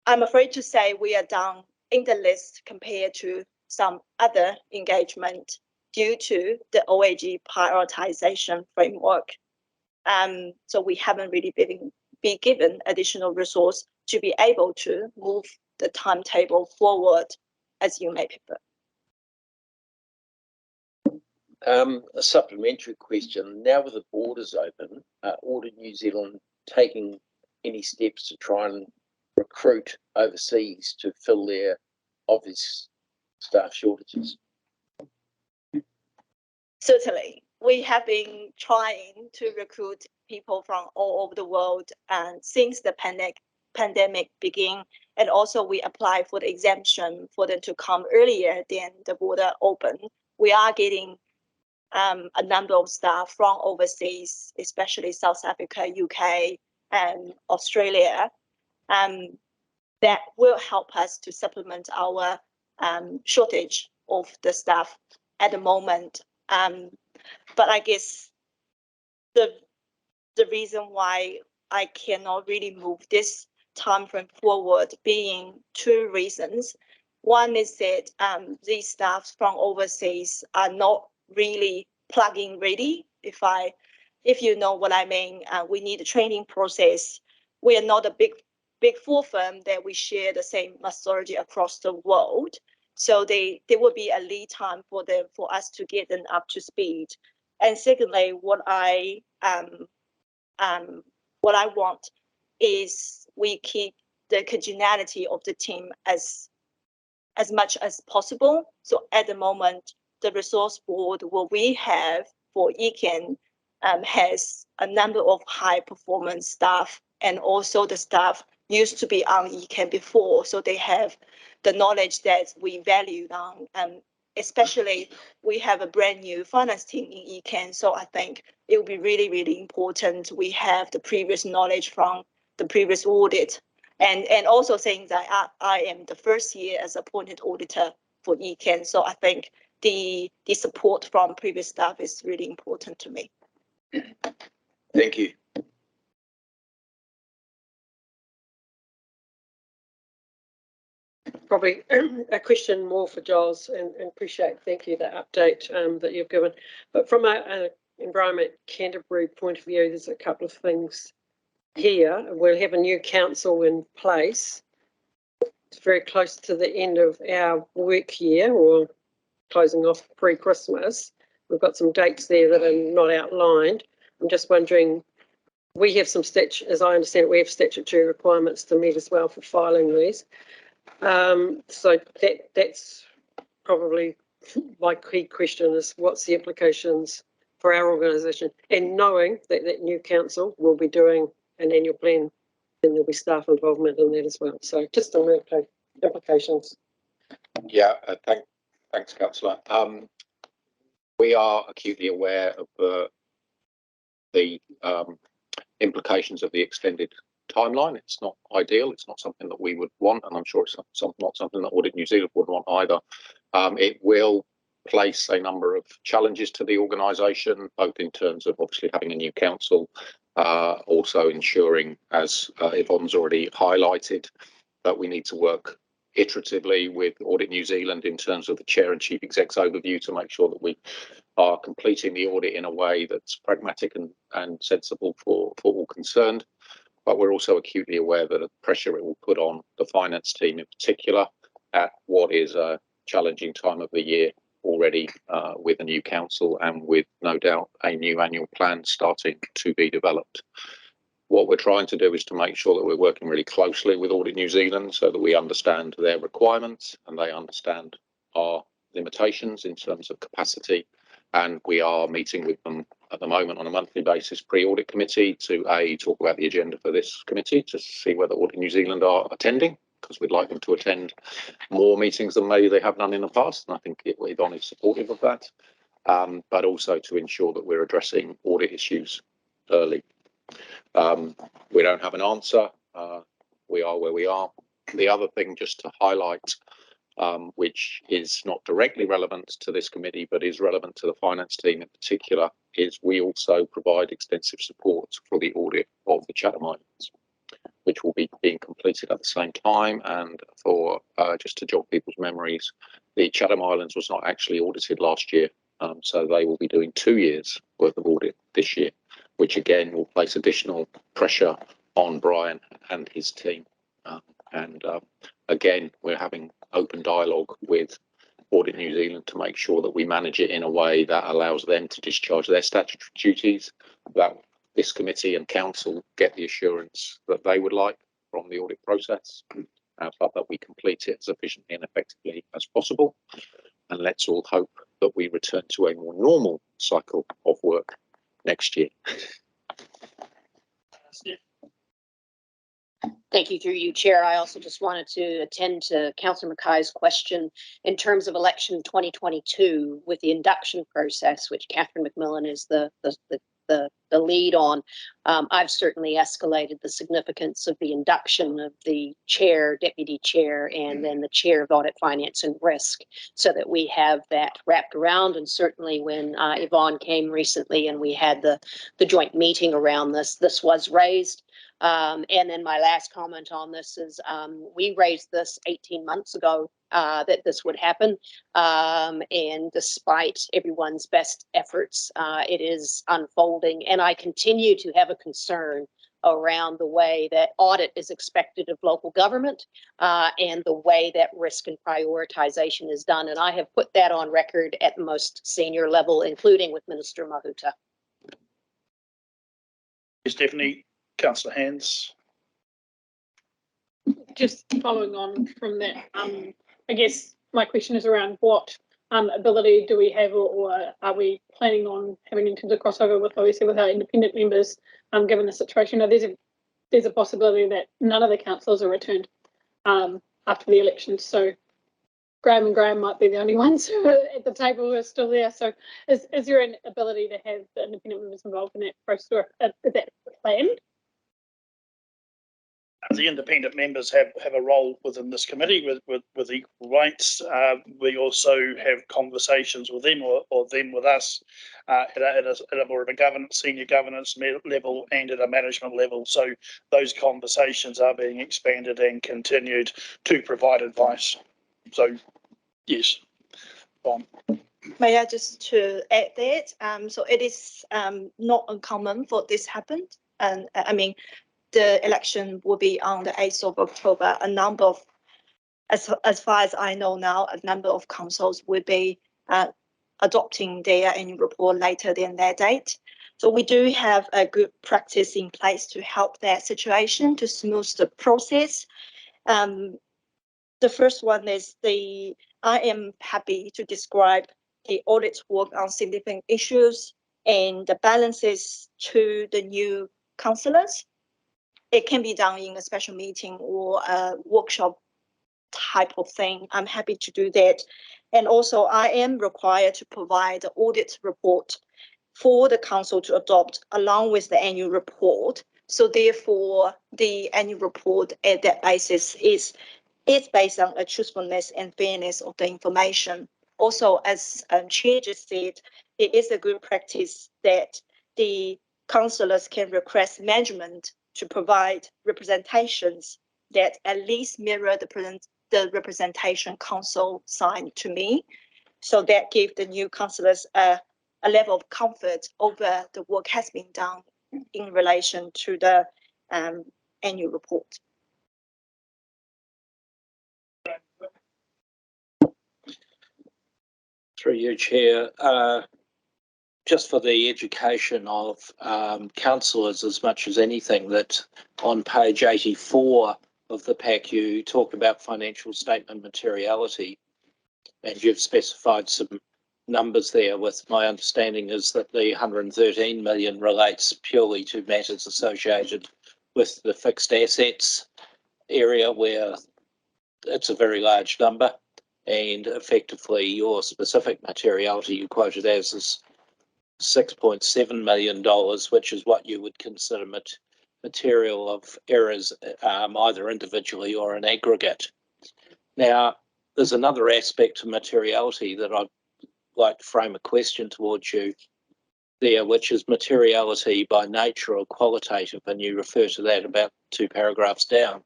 I'm afraid to say we are down in the list compared to some other engagement due to the OAG prioritization framework. So we haven't really been given additional resource to be able to move the timetable forward as you may prefer. A supplementary question. Now with the borders open, Audit New Zealand taking any steps to try and recruit overseas to fill their obvious staff shortages? Certainly, we have been trying to recruit people from all over the world since the pandemic began, and also we apply for the exemption for them to come earlier than the border open. We are getting a number of staff from overseas, especially South Africa, UK, and Australia, that will help us to supplement our shortage of the staff at the moment. But I guess the reason why I cannot really move this time frame forward being two reasons. One is that these staff from overseas are not really plug-in ready. If you know what I mean, we need a training process. We are not a big four firm that we share the same methodology across the world. So there will be a lead time for us to get them up to speed. And secondly, what I want is we keep the congeniality of the team as much as possible. So at the moment, the resource board what we have for ECan has a number of high performance staff, and also the staff used to be on ECan before, so they have the knowledge that we value on. Especially, we have a brand new finance team in ECan, so I think it will be really, really important we have the previous knowledge from the previous audit. And also saying that I am the first year as appointed auditor for ECan, so I think the support from previous staff is really important to me. Thank you. Probably a question more for Giles, and appreciate, thank you, the update that you've given. But from a Environment Canterbury point of view, there's a couple of things here. We'll have a new council in place. It's very close to the end of our work year, or closing off pre-Christmas. We've got some dates there that are not outlined. I'm just wondering, we have some as I understand it, we have statutory requirements to meet as well for filing these. So that's probably my key question, is what's the implications for our organisation, and knowing that that new council will be doing an annual plan, and there'll be staff involvement in that as well. So just on the implications. Yeah, thanks, Councillor. We are acutely aware of the implications of the extended timeline. It's not ideal. It's not something that we would want, and I'm sure it's not something that Audit New Zealand would want either. It will place a number of challenges to the organisation, both in terms of obviously having a new council, also ensuring, as Yvonne's already highlighted, that we need to work iteratively with Audit New Zealand in terms of the Chair and Chief Exec's overview to make sure that we are completing the audit in a way that's pragmatic and sensible for all concerned. But we're also acutely aware that the pressure it will put on the finance team in particular at what is a challenging time of the year already, with a new council and with no doubt a new annual plan starting to be developed. What we're trying to do is to make sure that we're working really closely with Audit New Zealand so that we understand their requirements and they understand our limitations in terms of capacity. And we are meeting with them at the moment on a monthly basis, pre-audit committee, to talk about the agenda for this committee, to see whether Audit New Zealand are attending, because we'd like them to attend more meetings than maybe they have done in the past. And I think Yvonne is supportive of that, but also to ensure that we're addressing audit issues early. We don't have an answer. We are where we are. The other thing just to highlight, which is not directly relevant to this committee, but is relevant to the finance team in particular, is we also provide extensive support for the audit of the Chatham Islands, which will be being completed at the same time. And for just to jog people's memories, the Chatham Islands was not actually audited last year, so they will be doing 2 years worth of audit this year, which again will place additional pressure on Brian and his team. Again, we're having open dialogue with Audit New Zealand to make sure that we manage it in a way that allows them to discharge their statutory duties, that this committee and council get the assurance that they would like from the audit process, but that we complete it as efficiently and effectively as possible. And let's all hope that we return to a more normal cycle of work next year. Thank you, through you, Chair. I also just wanted to attend to Councillor Mackay's question in terms of election 2022 with the induction process, which Catherine McMillan is the lead on. I've certainly escalated the significance of the induction of the chair, deputy chair, and then the chair of audit, finance and risk, so that we have that wrapped around. And certainly when Yvonne came recently and we had the joint meeting around this was raised. And then my last comment on this is we raised this 18 months ago that this would happen. And despite everyone's best efforts, it is unfolding. And I continue to have a concern around the way that audit is expected of local government and the way that risk and prioritization is done. And I have put that on record at the most senior level, including with Minister Mahuta. Stephanie. Councillor Hands. Just following on from that, I guess my question is around what ability do we have, or are we planning on having in terms of crossover with, obviously, with our independent members, given the situation? Now, there's a possibility that none of the councillors are returned after the elections, so Graham and Graham might be the only ones who are at the table who are still there. So is there an ability to have the independent members involved in that process, or is that planned? the independent members have a role within this committee with equal rights. We also have conversations with them or them with us at a more of a senior governance level and at a management level. So those conversations are being expanded and continued to provide advice. So yes, Bon. May I just to add that? So it is not uncommon for this happen. And I mean, the election will be on the 8th of October. A number of, as far as I know now, a number of councils will be adopting their annual report later than that date. So we do have a good practice in place to help that situation, to smooth the process. The first one is I am happy to describe the audit work on significant issues and the balances to the new councillors. It can be done in a special meeting or a workshop type of thing. I'm happy to do that. And also I am required to provide the audit report for the council to adopt along with the annual report. So therefore the annual report at that basis is based on a truthfulness and fairness of the information. Also, as Chair just said, it is a good practice that the councillors can request management to provide representations that at least mirror the representation council signed to me. So that gives the new councillors a level of comfort over the work has been done in relation to the annual report. Through you, Chair, just for the education of councillors as much as anything, that on page 84 of the pack you talk about financial statement materiality, and you've specified some numbers there. With my understanding is that the 113 million relates purely to matters associated with the fixed assets area, where it's a very large number. And effectively your specific materiality you quoted as is $6.7 million, which is what you would consider material of errors, either individually or in aggregate. Now, there's another aspect to materiality that I'd like to frame a question towards you there, which is materiality by nature or qualitative, and you refer to that about 2 paragraphs down.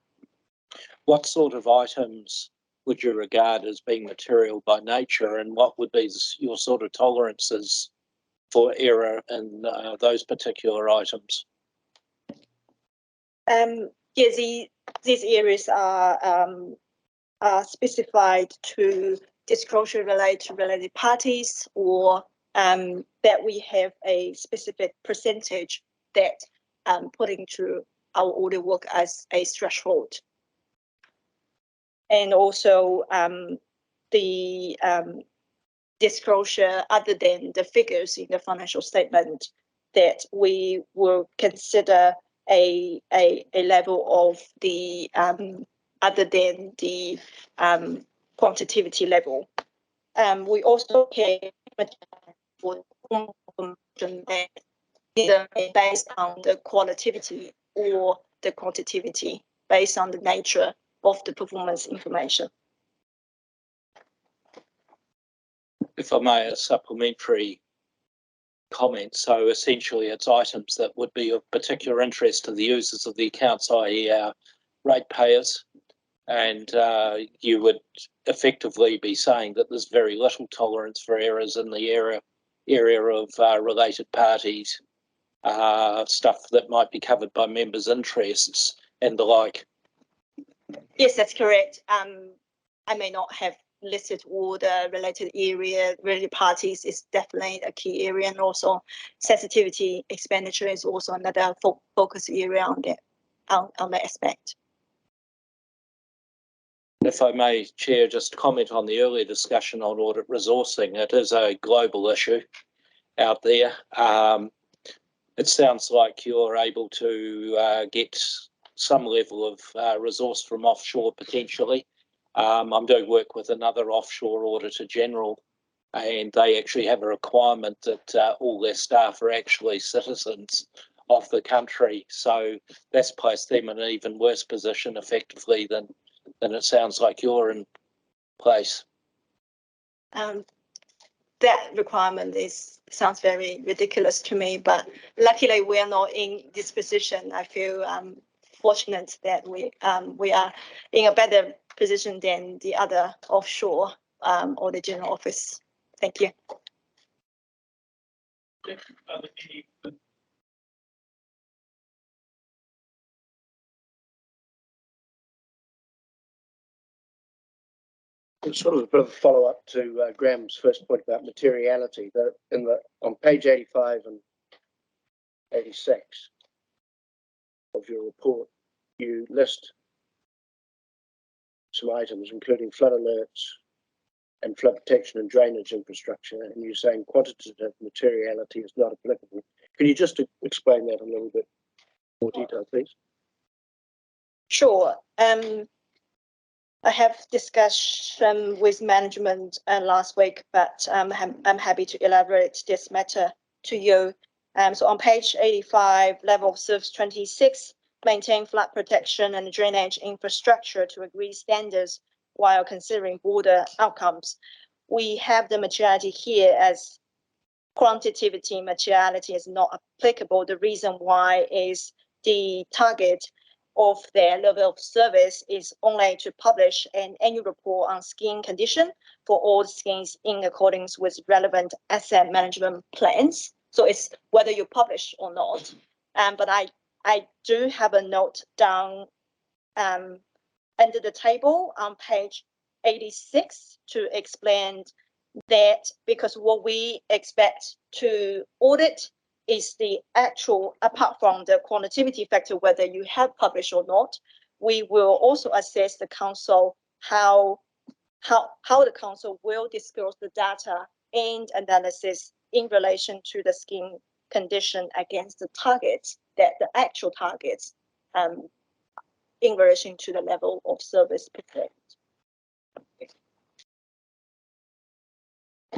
What sort of items would you regard as being material by nature, and what would be your sort of tolerances for error in those particular items? Yeah, these areas are specified to disclosure related to related parties, or that we have a specific percentage that putting through our audit work as a threshold. And also the disclosure other than the figures in the financial statement, that we will consider a level of the other than the quantitativity level. We also can for information that either based on the qualitativity or the quantitativity based on the nature of the performance information. If I may, a supplementary comment. So essentially it's items that would be of particular interest to the users of the accounts, i.e. our ratepayers, and you would effectively be saying that there's very little tolerance for errors in the area of related parties, stuff that might be covered by members' interests and the like. Yes, that's correct. I may not have listed all the related parties is definitely a key area, and also sensitivity expenditure is also another focus area on that aspect. If I may, Chair, just comment on the earlier discussion on audit resourcing. It is a global issue out there. It sounds like you're able to get some level of resource from offshore potentially. I'm doing work with another offshore Auditor General, and they actually have a requirement that all their staff are actually citizens of the country. So that's placed them in an even worse position effectively than it sounds like you're in place. That requirement sounds very ridiculous to me, but luckily we are not in this position. I feel fortunate that we are in a better position than the other offshore or the general office. Thank you. It's sort of a bit of a follow-up to Graham's first point about materiality. On page 85 and 86 of your report, you list some items, including flood alerts and flood protection and drainage infrastructure, and you're saying quantitative materiality is not applicable. Can you just explain that a little bit more detail, please? Sure. I have discussion with management last week, but I'm happy to elaborate this matter to you. So on page 85, level of service 26, maintain flood protection and drainage infrastructure to agreed standards while considering border outcomes. We have the materiality here as quantitative materiality is not applicable. The reason why is the target of their level of service is only to publish an annual report on scheme condition for all schemes in accordance with relevant asset management plans. So it's whether you publish or not. But I do have a note down under the table on page 86 to explain that, because what we expect to audit is the actual, apart from the quantitative factor, whether you have published or not, we will also assess the council how the council will disclose the data and analysis in relation to the scheme condition against the targets, that the actual targets in relation to the level of service performed.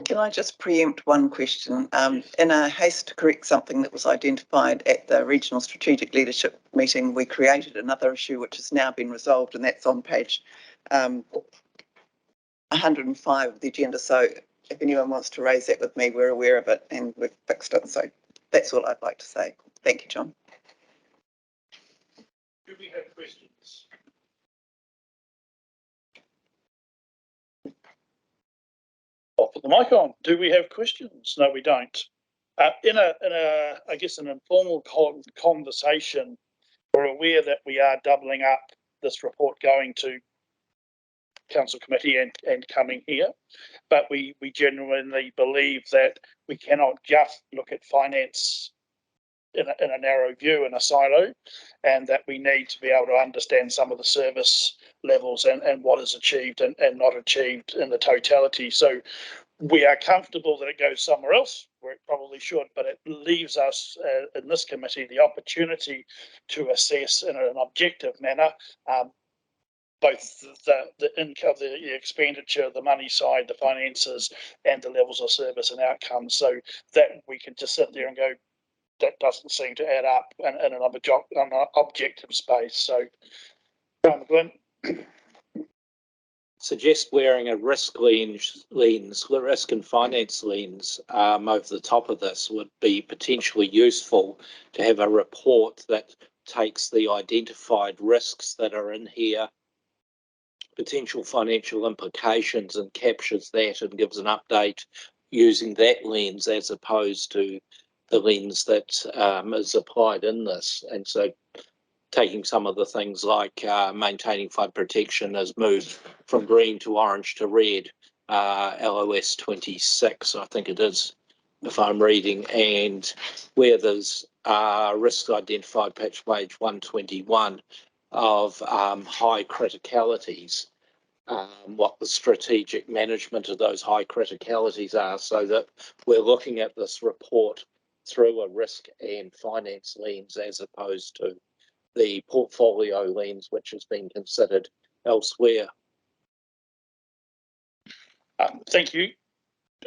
Can I just preempt one question? In a haste to correct something that was identified at the Regional Strategic Leadership meeting, we created another issue which has now been resolved, and that's on page 105 of the agenda. So if anyone wants to raise that with me, we're aware of it and we've fixed it. So that's all I'd like to say. Thank you, John. Do we have questions? I'll put the mic on. Do we have questions? No, we don't. In a, I guess, an informal conversation, we're aware that we are doubling up this report going to council committee and coming here, but we genuinely believe that we cannot just look at finance in a narrow view, in a silo, and that we need to be able to understand some of the service levels and what is achieved and not achieved in the totality. So we are comfortable that it goes somewhere else where it probably should, but it leaves us in this committee the opportunity to assess in an objective manner both the income, the expenditure, the money side, the finances, and the levels of service and outcomes, so that we can just sit there and go, that doesn't seem to add up in an objective space. So, Glenn. Suggest wearing a risk lens, the risk and finance lens over the top of this would be potentially useful to have a report that takes the identified risks that are in here, potential financial implications, and captures that and gives an update using that lens as opposed to the lens that is applied in this. And so taking some of the things like maintaining flood protection has moved from green to orange to red, LOS 26, I think it is, if I'm reading, and where there's risks identified, page 121, of high criticalities, what the strategic management of those high criticalities are, so that we're looking at this report through a risk and finance lens as opposed to the portfolio lens, which has been considered elsewhere. Thank you.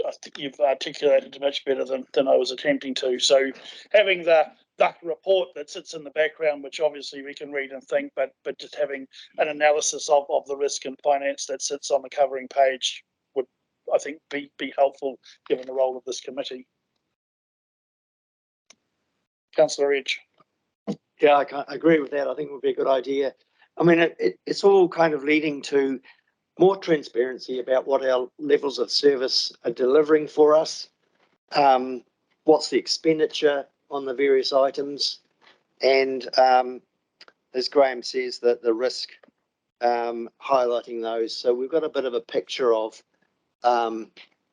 I think you've articulated it much better than I was attempting to. So having the that report that sits in the background, which obviously we can read and think, but just having an analysis of the risk and finance that sits on the covering page would, I think, be helpful given the role of this committee. Councillor Edge. Yeah, I agree with that. I think it would be a good idea. I mean, it's all kind of leading to more transparency about what our levels of service are delivering for us. What's the expenditure on the various items, and as Graham says, that the risk, highlighting those. So we've got a bit of a picture of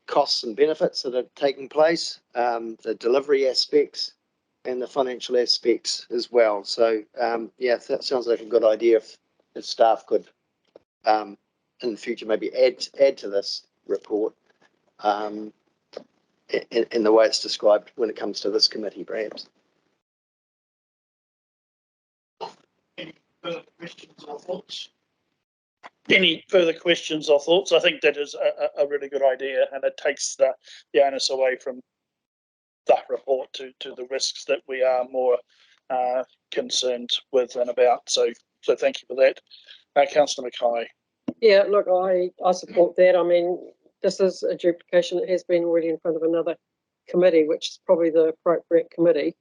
costs and benefits that are taking place, the delivery aspects and the financial aspects as well. So yeah, that sounds like a good idea if staff could in the future maybe add to this report in the way it's described when it comes to this committee, perhaps. Any further questions or thoughts? Any further questions or thoughts? I think that is a really good idea, and it takes the onus away from that report to the risks that we are more concerned with and about. So thank you for that. Councillor Mackay. Yeah, look, I support that. I mean, this is a duplication that has been already in front of another committee, which is probably the appropriate committee.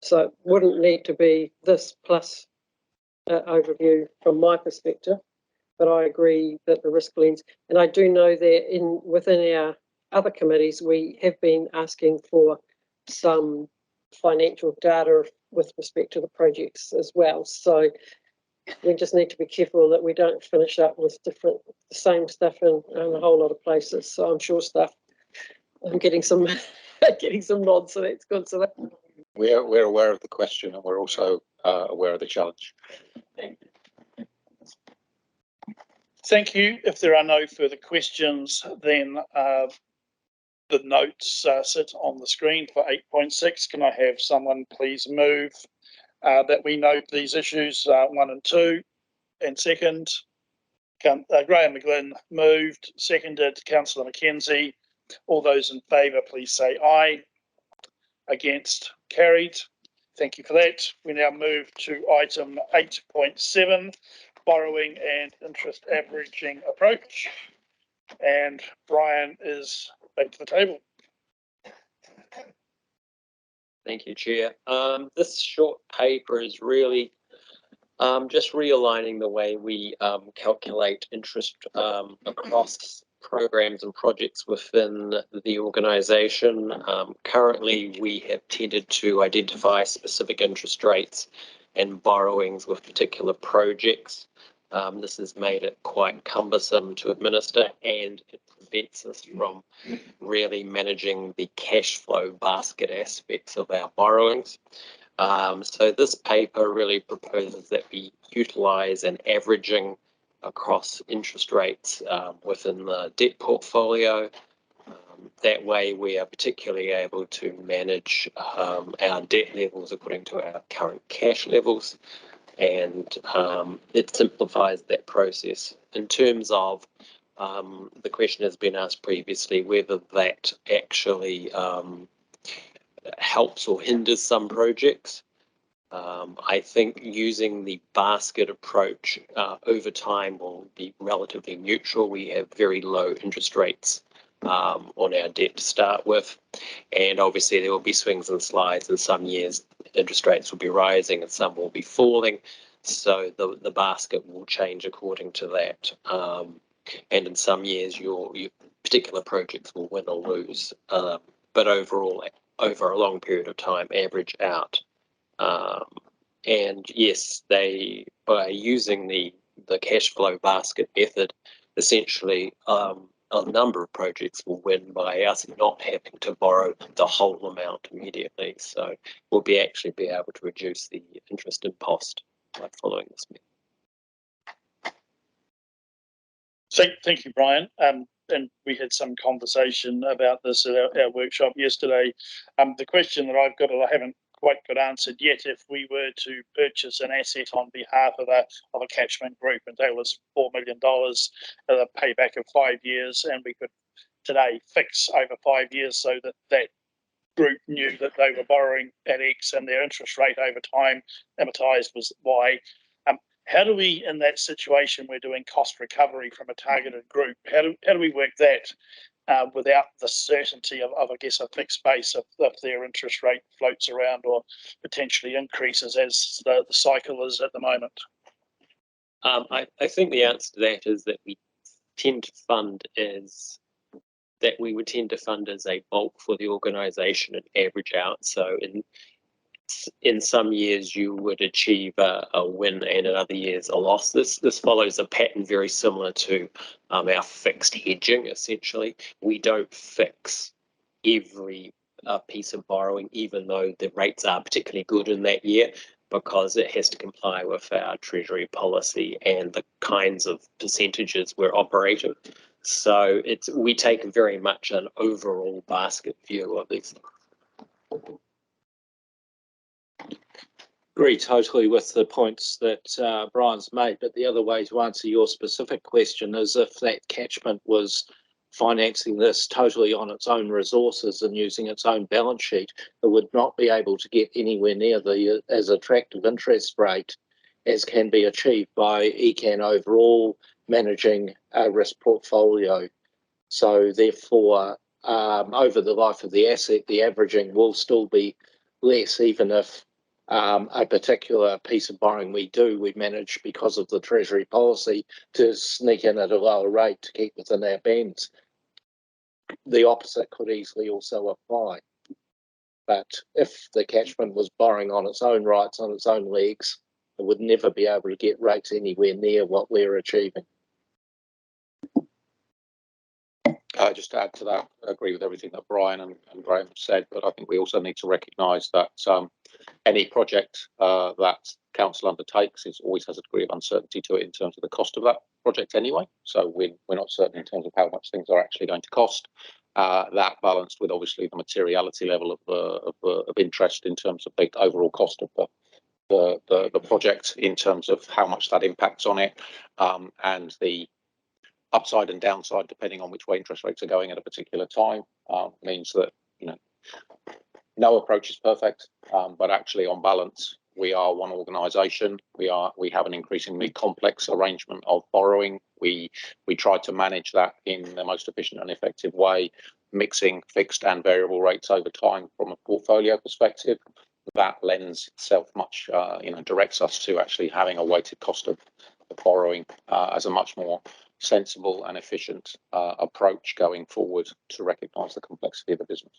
So it wouldn't need to be this plus overview from my perspective, but I agree that the risk lens, and I do know that within our other committees, we have been asking for some financial data with respect to the projects as well. So we just need to be careful that we don't finish up with the same stuff in a whole lot of places. So I'm sure I'm getting some getting some nods, so that's good. So we're aware of the question, and we're also aware of the challenge. Thank you. If there are no further questions, then the notes sit on the screen for 8.6. Can I have someone please move that we note these issues 1 and 2, and second? Graham McGlynn moved, seconded. Councillor Mackenzie. All those in favour, please say aye. Against? Carried. Thank you for that. We now move to item 8.7, borrowing and interest averaging approach. And Brian is back to the table. Thank you, Chair. This short paper is really just realigning the way we calculate interest across programs and projects within the organisation. Currently, we have tended to identify specific interest rates and borrowings with particular projects. This has made it quite cumbersome to administer, and it prevents us from really managing the cash flow basket aspects of our borrowings. So this paper really proposes that we utilise an averaging across interest rates within the debt portfolio. That way we are particularly able to manage our debt levels according to our current cash levels, and it simplifies that process. In terms of the question has been asked previously whether that actually helps or hinders some projects. I think using the basket approach over time will be relatively neutral. We have very low interest rates on our debt to start with, and obviously there will be swings and slides. In some years interest rates will be rising and some will be falling, so the basket will change according to that, and in some years your particular projects will win or lose, but overall over a long period of time average out. And yes, by using the cash flow basket method, essentially a number of projects will win by us not having to borrow the whole amount immediately. So we'll actually be able to reduce the interest impost by following this method. Thank you, Brian. And we had some conversation about this at our workshop yesterday. The question that I've got, I haven't quite got answered yet. If we were to purchase an asset on behalf of a catchment group, and that was $4 million, a payback of 5 years, and we could today fix over 5 years so that group knew that they were borrowing at X and their interest rate over time amortized was Y. How do we, in that situation, we're doing cost recovery from a targeted group, how do we work that without the certainty of, I guess, a fixed base if their interest rate floats around or potentially increases as the cycle is at the moment? I think the answer to that is that we tend to fund we would tend to fund as a bulk for the organisation and average out. So in some years you would achieve a win and in other years a loss. This follows a pattern very similar to our fixed hedging. Essentially, we don't fix every piece of borrowing, even though the rates are particularly good in that year, because it has to comply with our Treasury policy and the kinds of percentages we're operating. So we take very much an overall basket view of these. Agree totally with the points that Brian's made, but the other way to answer your specific question is if that catchment was financing this totally on its own resources and using its own balance sheet, it would not be able to get anywhere near the as attractive interest rate as can be achieved by ECan overall managing a risk portfolio. So therefore, over the life of the asset, the averaging will still be less, even if a particular piece of borrowing we manage because of the Treasury policy to sneak in at a lower rate to keep within our bands. The opposite could easily also apply. But if the catchment was borrowing on its own rights, on its own legs, it would never be able to get rates anywhere near what we're achieving. Just to add to that, I agree with everything that Brian and Graham said, but I think we also need to recognise that any project that council undertakes always has a degree of uncertainty to it in terms of the cost of that project anyway. So we're not certain in terms of how much things are actually going to cost. That balanced with obviously the materiality level of interest in terms of the overall cost of the project in terms of how much that impacts on it, and the upside and downside depending on which way interest rates are going at a particular time, means that no approach is perfect, but actually on balance we are one organisation. We have an increasingly complex arrangement of borrowing. We try to manage that in the most efficient and effective way, mixing fixed and variable rates over time from a portfolio perspective. That lends itself much, directs us to actually having a weighted cost of borrowing as a much more sensible and efficient approach going forward to recognise the complexity of the business.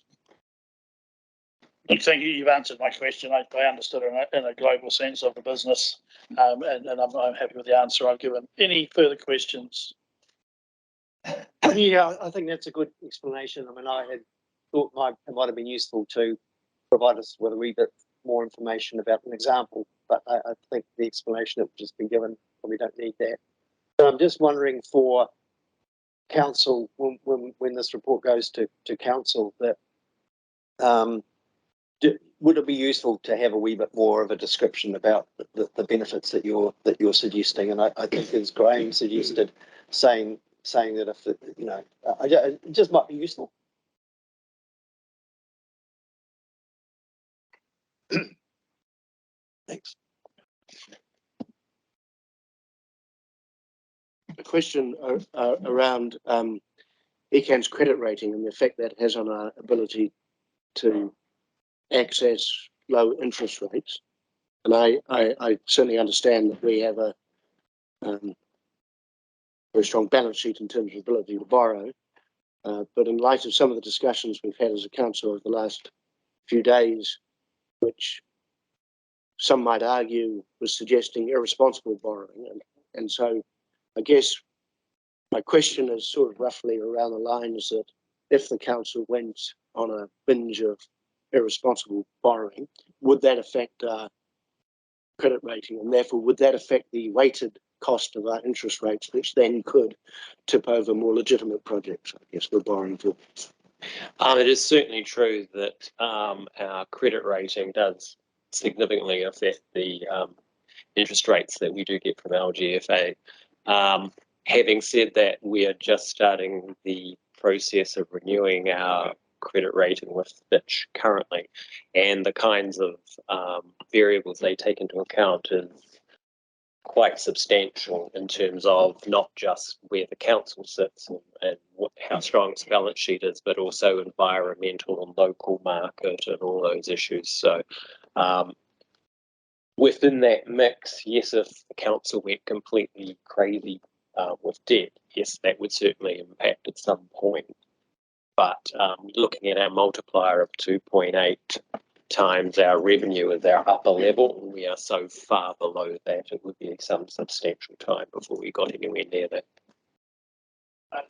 Thank you. You've answered my question. I understood in a global sense of the business, and I'm happy with the answer I've given. Any further questions? Yeah, I think that's a good explanation. I mean, I had thought it might have been useful to provide us with a wee bit more information about an example, but I think the explanation that has just been given, we don't need that. So I'm just wondering for council, when this report goes to council, that would it be useful to have a wee bit more of a description about the benefits that you're suggesting? And I think as Graham suggested, saying that if it just might be useful. Thanks. A question around ECan's credit rating and the effect that has on our ability to access low interest rates. And I certainly understand that we have a very strong balance sheet in terms of ability to borrow. But in light of some of the discussions we've had as a council over the last few days, which some might argue was suggesting irresponsible borrowing. And so I guess my question is sort of roughly around the lines that if the council went on a binge of irresponsible borrowing, would that affect our credit rating? And therefore, would that affect the weighted cost of our interest rates, which then could tip over more legitimate projects, I guess, we're borrowing for? It is certainly true that our credit rating does significantly affect the interest rates that we do get from our GFA. Having said that, we are just starting the process of renewing our credit rating with Fitch currently, and the kinds of variables they take into account is quite substantial in terms of not just where the council sits and how strong its balance sheet is, but also environmental and local market and all those issues. So within that mix, yes, if the council went completely crazy with debt, yes, that would certainly impact at some point. But looking at our multiplier of 2.8 times our revenue as our upper level, we are so far below that it would be some substantial time before we got anywhere near that. I'm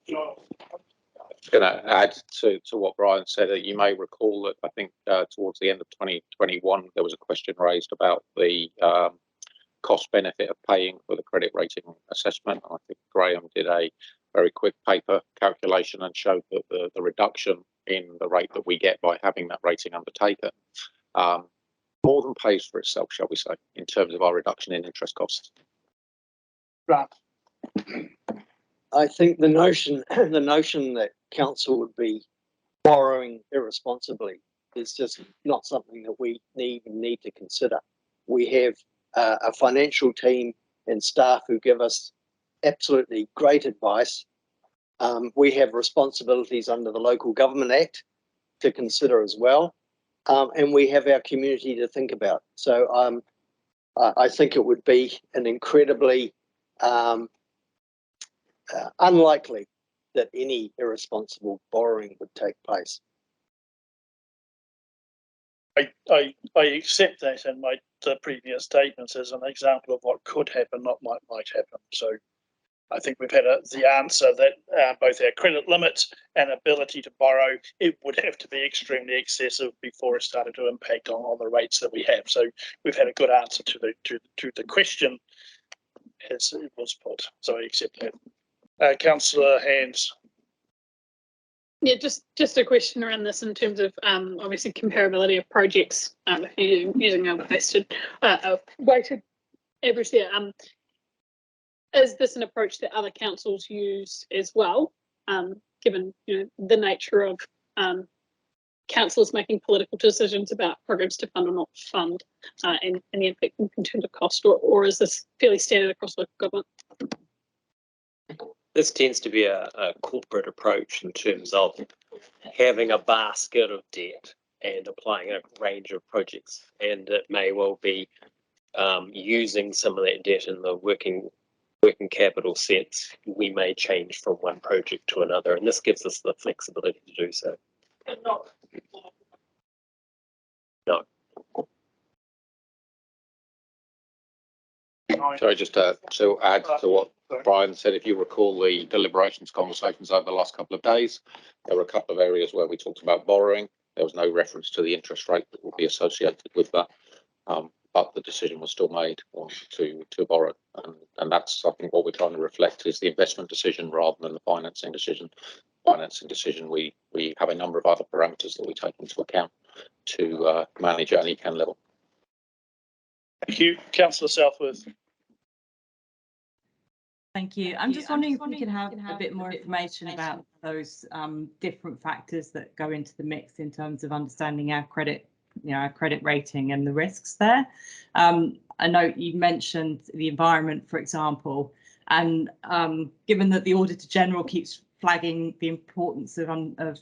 going to add to what Brian said. You may recall that I think towards the end of 2021 there was a question raised about the cost benefit of paying for the credit rating assessment. I think Graham did a very quick paper calculation and showed that the reduction in the rate that we get by having that rating undertaken more than pays for itself, shall we say, in terms of our reduction in interest costs. Right. I think the notion that council would be borrowing irresponsibly is just not something that we even need to consider. We have a financial team and staff who give us absolutely great advice. We have responsibilities under the Local Government Act to consider as well. And we have our community to think about. So I think it would be an incredibly unlikely that any irresponsible borrowing would take place. I accept that in the previous statements as an example of what could happen, not might happen. So I think we've had the answer that both our credit limits and ability to borrow, it would have to be extremely excessive before it started to impact on the rates that we have. So we've had a good answer to the question as it was put. So I accept that. Councillor Hands. Yeah, just a question around this in terms of obviously comparability of projects. If you're using a weighted average there, is this an approach that other councils use as well? Given the nature of councillors making political decisions about programs to fund or not fund, and the impact in terms of cost, or is this fairly standard across local government? This tends to be a corporate approach in terms of having a basket of debt and applying a range of projects, and it may well be using some of that debt in the working capital sense. We may change from one project to another, and this gives us the flexibility to do so. No. Sorry, just to add to what Brian said, if you recall the deliberations conversations over the last couple of days, there were a couple of areas where we talked about borrowing. There was no reference to the interest rate that will be associated with that, but the decision was still made to borrow, and that's, I think, what we're trying to reflect is the investment decision rather than the financing decision. We have a number of other parameters that we take into account to manage at an ECan level. Thank you. Councillor Southworth. Thank you. I'm just wondering if we could have a bit more information about those different factors that go into the mix in terms of understanding our credit, our credit rating and the risks there. I know you mentioned the environment, for example, and given that the Auditor General keeps flagging the importance of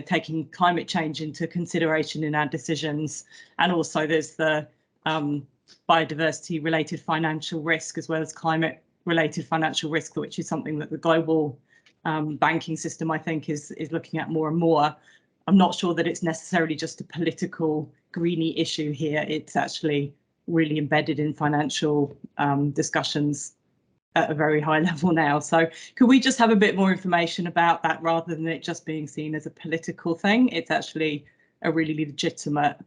taking climate change into consideration in our decisions, and also there's the biodiversity related financial risk as well as climate related financial risk, which is something that the global banking system, I think, is looking at more and more. I'm not sure that it's necessarily just a political greeny issue here. It's actually really embedded in financial discussions at a very high level now. So could we just have a bit more information about that rather than it just being seen as a political thing? It's actually a really legitimate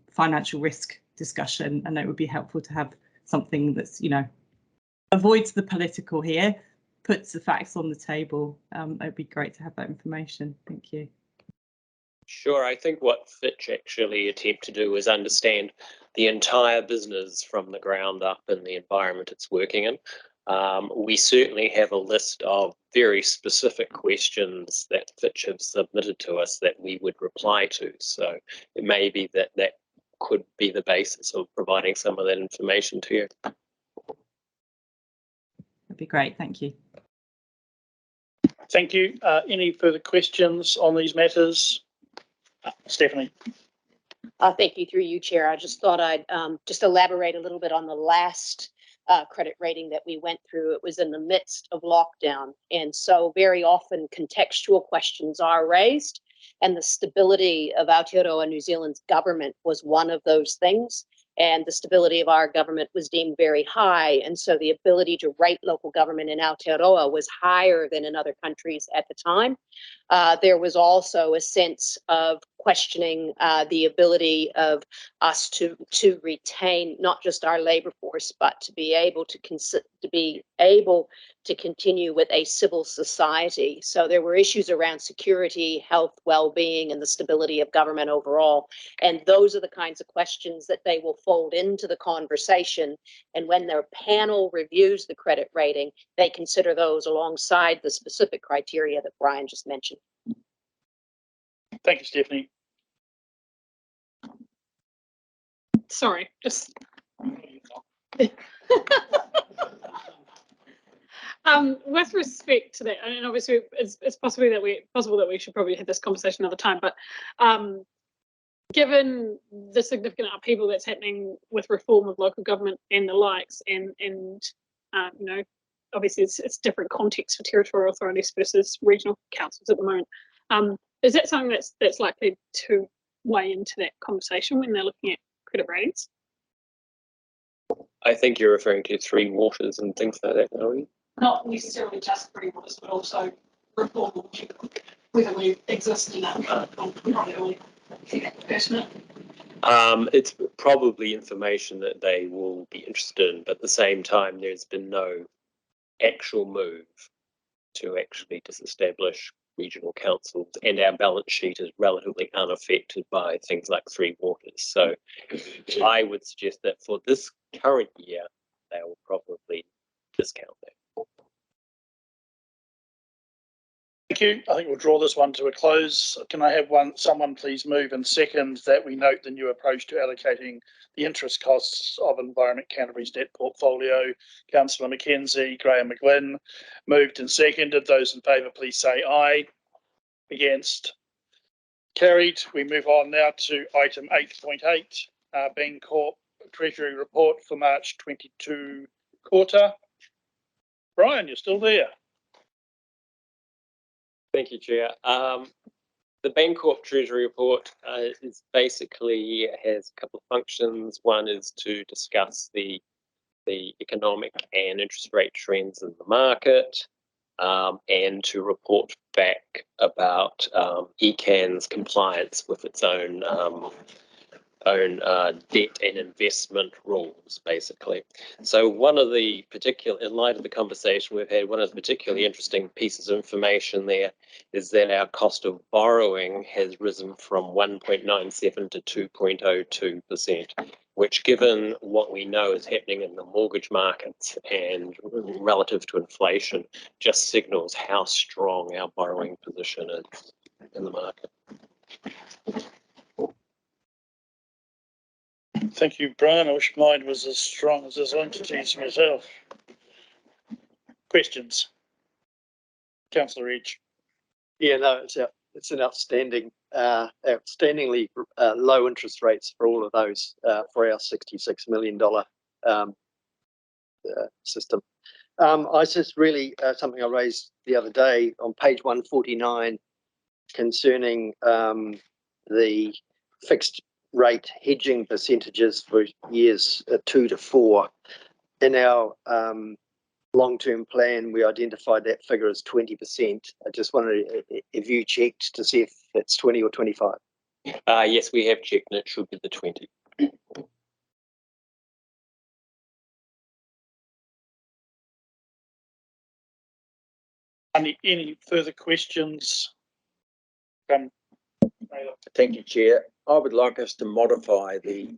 financial risk discussion, and it would be helpful to have something that's, avoids the political here, puts the facts on the table. It'd be great to have that information. Thank you. Sure. I think what Fitch actually attempt to do is understand the entire business from the ground up and the environment it's working in. We certainly have a list of very specific questions that Fitch have submitted to us that we would reply to. So it may be that that could be the basis of providing some of that information to you. That'd be great. Thank you. Thank you. Any further questions on these matters? Stephanie. Thank you, through you, Chair. I just thought I'd just elaborate a little bit on the last credit rating that we went through. It was in the midst of lockdown, and so very often contextual questions are raised, and the stability of Aotearoa New Zealand's government was one of those things. And the stability of our government was deemed very high. And so the ability to rate local government in Aotearoa was higher than in other countries at the time. There was also a sense of questioning the ability of us to retain not just our labor force, but to be able to continue with a civil society. So there were issues around security, health, well-being, and the stability of government overall. And those are the kinds of questions that they will fold into the conversation. And when their panel reviews the credit rating, they consider those alongside the specific criteria that Brian just mentioned. Thank you, Stephanie. Sorry, just with respect to that, and obviously it's possible that we should probably have this conversation another time, but given the significant upheaval that's happening with reform of local government and the likes, and you know, obviously it's different context for territorial authorities versus regional councils at the moment. Is that something that's likely to weigh into that conversation when they're looking at credit ratings? I think you're referring to Three Waters and things like that, are you? Not necessarily just Three Waters, but also reform, whether we exist in that personally. It's probably information that they will be interested in, but at the same time, there's been no actual move to actually disestablish regional councils, and our balance sheet is relatively unaffected by things like Three Waters. So I would suggest that for this current year, they will probably discount that. Thank you. I think we'll draw this one to a close. Can I have someone please move and second that we note the new approach to allocating the interest costs of Environment Canterbury's debt portfolio? Councillor Mackenzie, Graham McGlynn, moved and seconded. Those in favour, please say aye. Against? Carried. We move on now to item 8.8, Bancorp Treasury Report for March 22 quarter. Brian, you're still there. Thank you, Chair. The Bancorp Treasury Report is basically has a couple of functions. One is to discuss the economic and interest rate trends in the market, and to report back about ECan's compliance with its own debt and investment rules, basically. So one of the in light of the conversation we've had, one of the particularly interesting pieces of information there is that our cost of borrowing has risen from 1.97 to 2.02%, which, given what we know is happening in the mortgage markets and relative to inflation, just signals how strong our borrowing position is in the market. Thank you, Brian. I wish mine was as strong as this entity's myself. Questions? Councillor Edge. Yeah, no, it's an outstandingly low interest rates for all of those for our $66 million system. I just really something I raised the other day on page 149 concerning the fixed rate hedging percentages for years 2 to 4. In our long-term plan, we identified that figure as 20%. I just wondered if you checked to see if it's 20 or 25. Yes, we have checked, and it should be the 20. Any further questions? Thank you, Chair. I would like us to modify the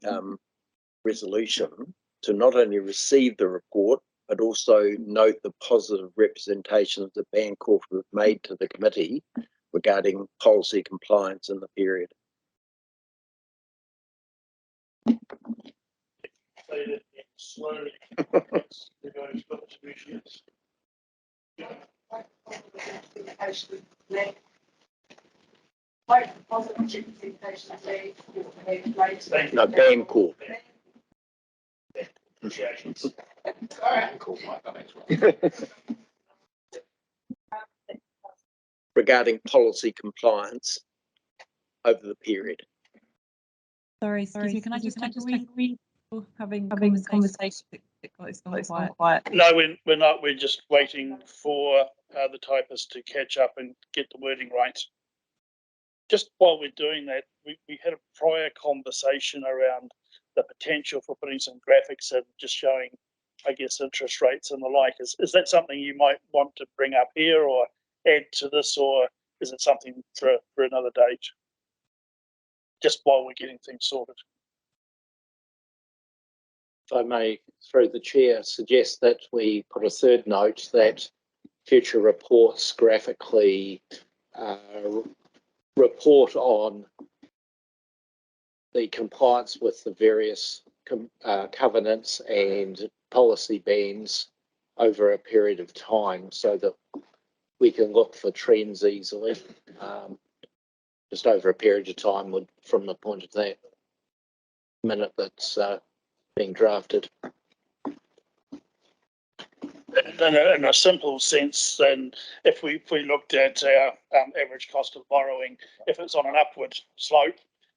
resolution to not only receive the report, but also note the positive representations that Bancorp have made to the committee regarding policy compliance in the period. Slowly. No, Bancorp. Regarding policy compliance over the period. Sorry, excuse me, can I just take a wee having conversation that got quiet? No, we're not. We're just waiting for the typist to catch up and get the wording right. Just while we're doing that, we had a prior conversation around the potential for putting some graphics in, just showing, I guess, interest rates and the like. Is that something you might want to bring up here or add to this, or is it something for another date? Just while we're getting things sorted. If I may, through the chair, suggest that we put a third note that future reports graphically report on the compliance with the various covenants and policy bands over a period of time, so that we can look for trends easily. Just over a period of time would, from the point of that minute that's being drafted. In a simple sense, then, if we looked at our average cost of borrowing, if it's on an upward slope,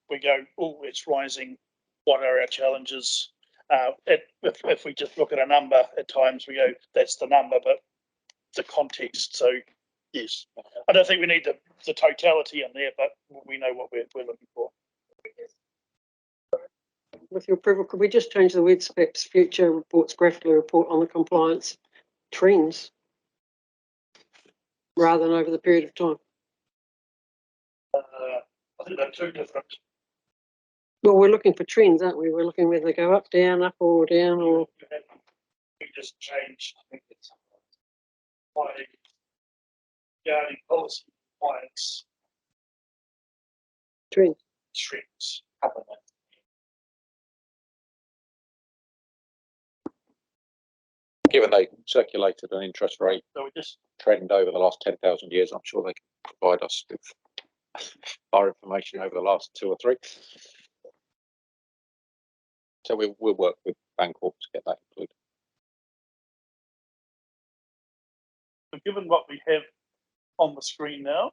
we go, oh, it's rising. What are our challenges? If we just look at a number, at times we go, that's the number, but the context. So yes, I don't think we need the totality in there, but we know what we're looking for. With your approval, could we just change the words, perhaps future reports graphically report on the compliance trends rather than over the period of time? I think they're two different. Well, we're looking for trends, aren't we? We're looking whether they go up or down, or We just changed. I think it's by regarding policy compliance trends. Given they circulated an interest rate So we just trend over the last 10,000 years, I'm sure they can provide us with our information over the last 2 or 3. So we'll work with Bancorp to get that included. given what we have on the screen now,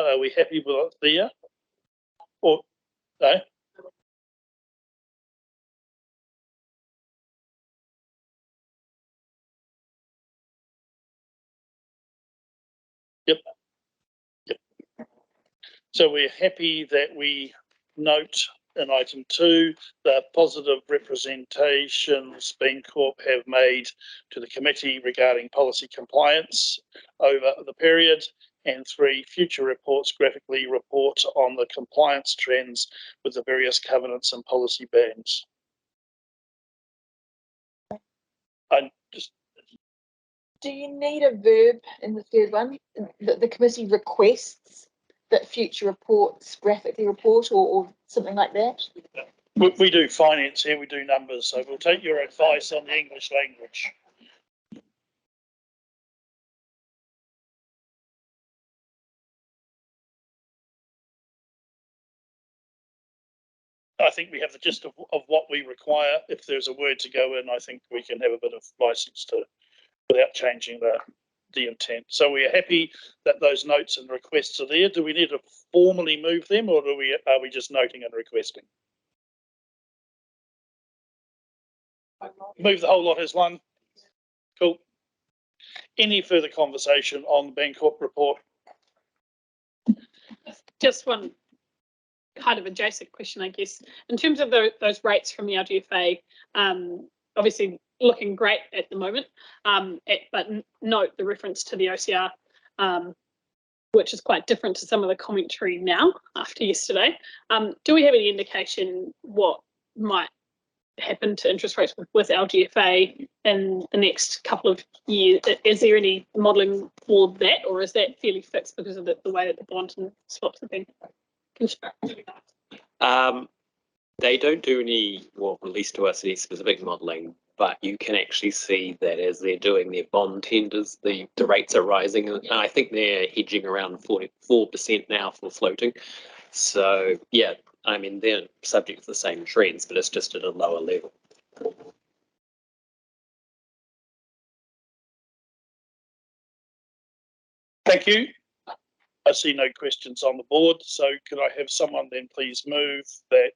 are we happy with it there? Or no? Yep. So we're happy that we note in item 2 the positive representations Bancorp have made to the committee regarding policy compliance over the period, and 3, future reports graphically report on the compliance trends with the various covenants and policy bands. Do you need a verb in the third one that the committee requests that future reports graphically report, or something like that? We do finance here, we do numbers, so we'll take your advice on the English language. I think we have the gist of what we require. If there's a word to go in, I think we can have a bit of license to, without changing the intent. So we are happy that those notes and requests are there. Do we need to formally move them, or are we just noting and requesting? Move the whole lot as one. Cool. Any further conversation on the Bancorp report? Just one kind of adjacent question, I guess. In terms of those rates from the LGFA, obviously looking great at the moment, but note the reference to the OCR, which is quite different to some of the commentary now after yesterday. Do we have any indication what might happen to interest rates with LGFA in the next couple of years? Is there any modelling for that, or is that fairly fixed because of the way that the bond and swaps have been constructed? They don't do any, well, at least to us, any specific modelling, but you can actually see that as they're doing their bond tenders, the rates are rising. And I think they're hedging around 44% now for floating. So, yeah, I mean, they're subject to the same trends, but it's just at a lower level. Thank you. I see no questions on the board, so could I have someone then please move that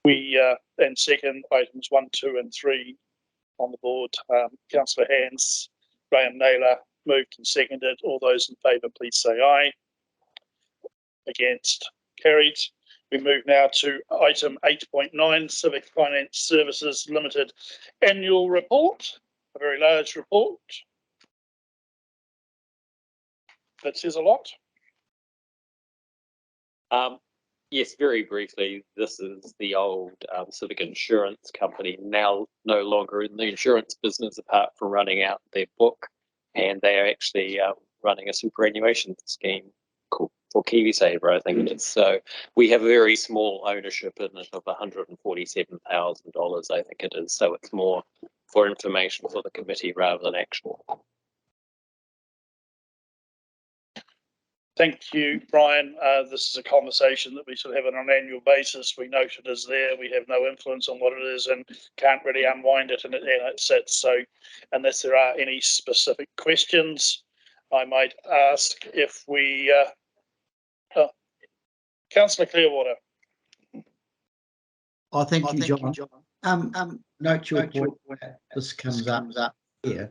we and second items 1, 2 and 3 on the board. Councillor Hands, Graham Naylor moved and seconded. All those in favour please say aye. Against? Carried. We move now to item 8.9, Civic Finance Services Limited Annual Report, a very large report. That says a lot. Yes, very briefly, this is the old Civic Insurance Company, now no longer in the insurance business apart from running out their book, and they are actually running a superannuation scheme called for KiwiSaver, I think it is. So we have a very small ownership in it of $147,000, I think it is. So it's more for information for the committee rather than actual. Thank you, Brian. This is a conversation that we should have on an annual basis. We note it is there. We have no influence on what it is and can't really unwind it, and it sits. So unless there are any specific questions, I might ask if we... Councillor Clearwater. Oh, thank you, John. Note your point where this comes up here.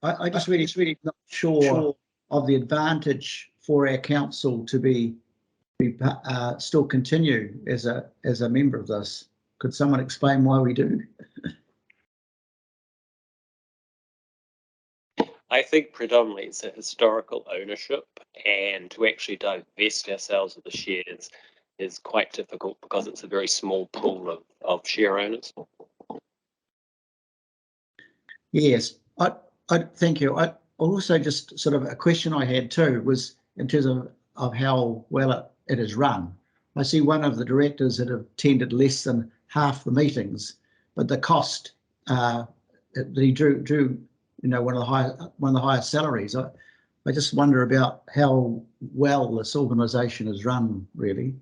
I just really not sure of the advantage for our council to be still continue as a member of this. Could someone explain why we do? I think predominantly it's a historical ownership, and to actually divest ourselves of the shares is quite difficult because it's a very small pool of share owners. Yes, I thank you. I also just sort of a question I had too was in terms of how well it is run. I see one of the directors that have attended less than half the meetings, but the cost he drew one of the highest salaries. I just wonder about how well this organisation is run, really.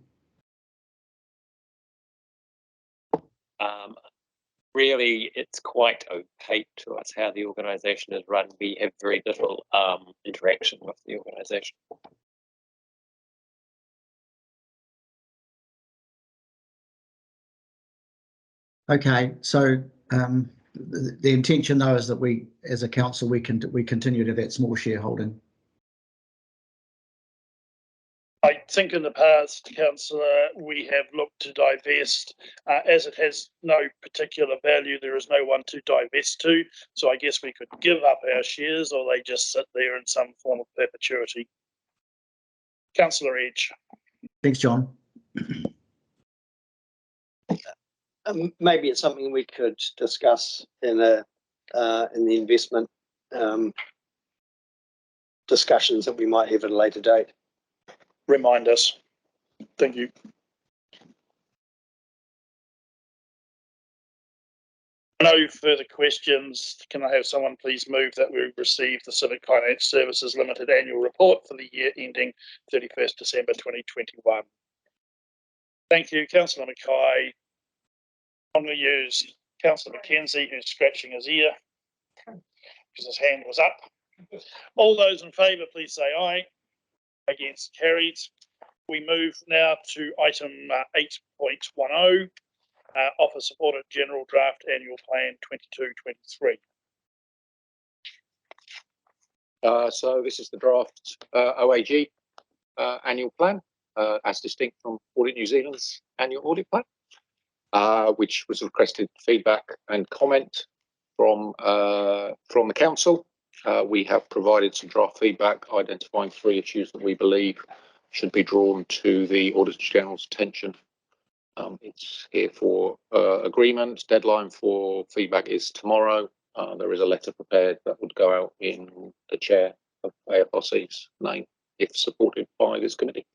Really, it's quite opaque to us how the organisation is run. We have very little interaction with the organisation. Okay, so the intention though is that we, as a council, we continue to have that small shareholding. I think in the past, Councillor, we have looked to divest as it has no particular value. There is no one to divest to. So I guess we could give up our shares or they just sit there in some form of perpetuity. Councillor Edge. Thanks, John. Maybe it's something we could discuss in the investment discussions that we might have at a later date. Remind us. Thank you. No further questions. Can I have someone please move that we receive the Civic Finance Services Limited Annual Report for the year ending 31st December 2021. Thank you, Councillor Mackay. I'm going to use Councillor Mackenzie, who's scratching his ear because his hand was up. All those in favour, please say aye. Against? Carried. We move now to item 8.10, Office of Audit General Draft Annual Plan 22-23. So this is the draft OAG annual plan, as distinct from Audit New Zealand's annual audit plan, which was requested feedback and comment from the council. We have provided some draft feedback identifying 3 issues that we believe should be drawn to the Auditor General's attention It's here for agreement. Deadline for feedback is tomorrow. There is a letter prepared that would go out in the chair of AFRC's name if supported by this committee.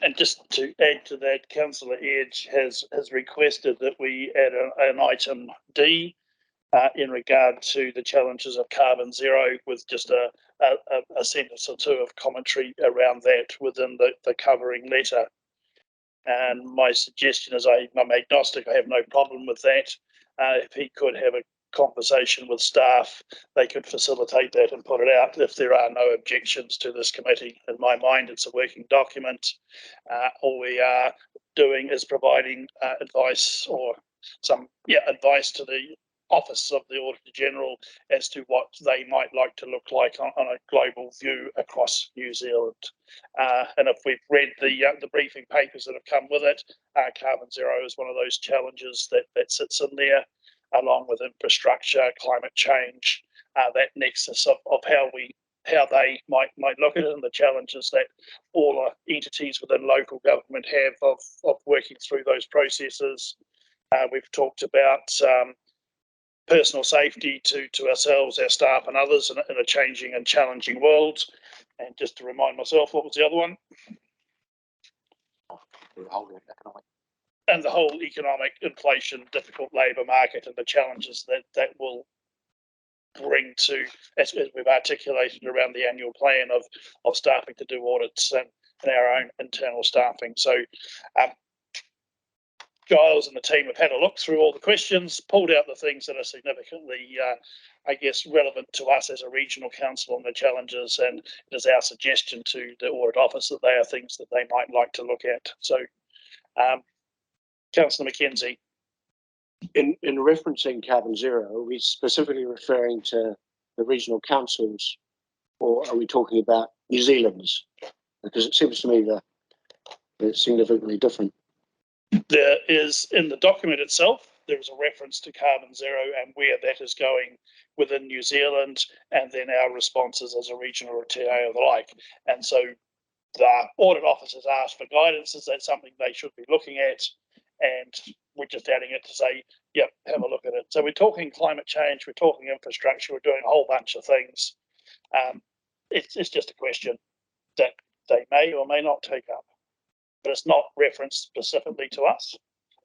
And just to add to that, Councillor Edge has requested that we add an item D in regard to the challenges of carbon zero, with just a sentence or two of commentary around that within the covering letter. And my suggestion is, I'm agnostic, I have no problem with that. If he could have a conversation with staff, they could facilitate that and put it out if there are no objections to this committee. In my mind, it's a working document. All we are doing is providing advice or some advice to the Office of the Auditor General as to what they might like to look like on a global view across New Zealand. And if we've read the briefing papers that have come with it, carbon zero is one of those challenges that sits in there, along with infrastructure, climate change, that nexus of how they might look at it, and the challenges that all entities within local government have of working through those processes. We've talked about personal safety to ourselves, our staff and others in a changing and challenging world. And just to remind myself, what was the other one? And the whole economic inflation, difficult labour market, and the challenges that will bring to, as we've articulated around the annual plan of staffing to do audits and our own internal staffing. So Giles and the team have had a look through all the questions, pulled out the things that are significantly, I guess, relevant to us as a regional council on the challenges, and it is our suggestion to the audit office that they are things that they might like to look at. So, Councillor McKenzie. In referencing carbon zero, are we specifically referring to the regional councils, or are we talking about New Zealand's? Because it seems to me that it's significantly different. There is, in the document itself, there is a reference to carbon zero and where that is going within New Zealand, and then our responses as a regional or TA or the like. And so the audit office has asked for guidance. Is that something they should be looking at? And we're just adding it to say, yep, have a look at it. So we're talking climate change, we're talking infrastructure, we're doing a whole bunch of things. It's just a question that they may or may not take up, but it's not referenced specifically to us.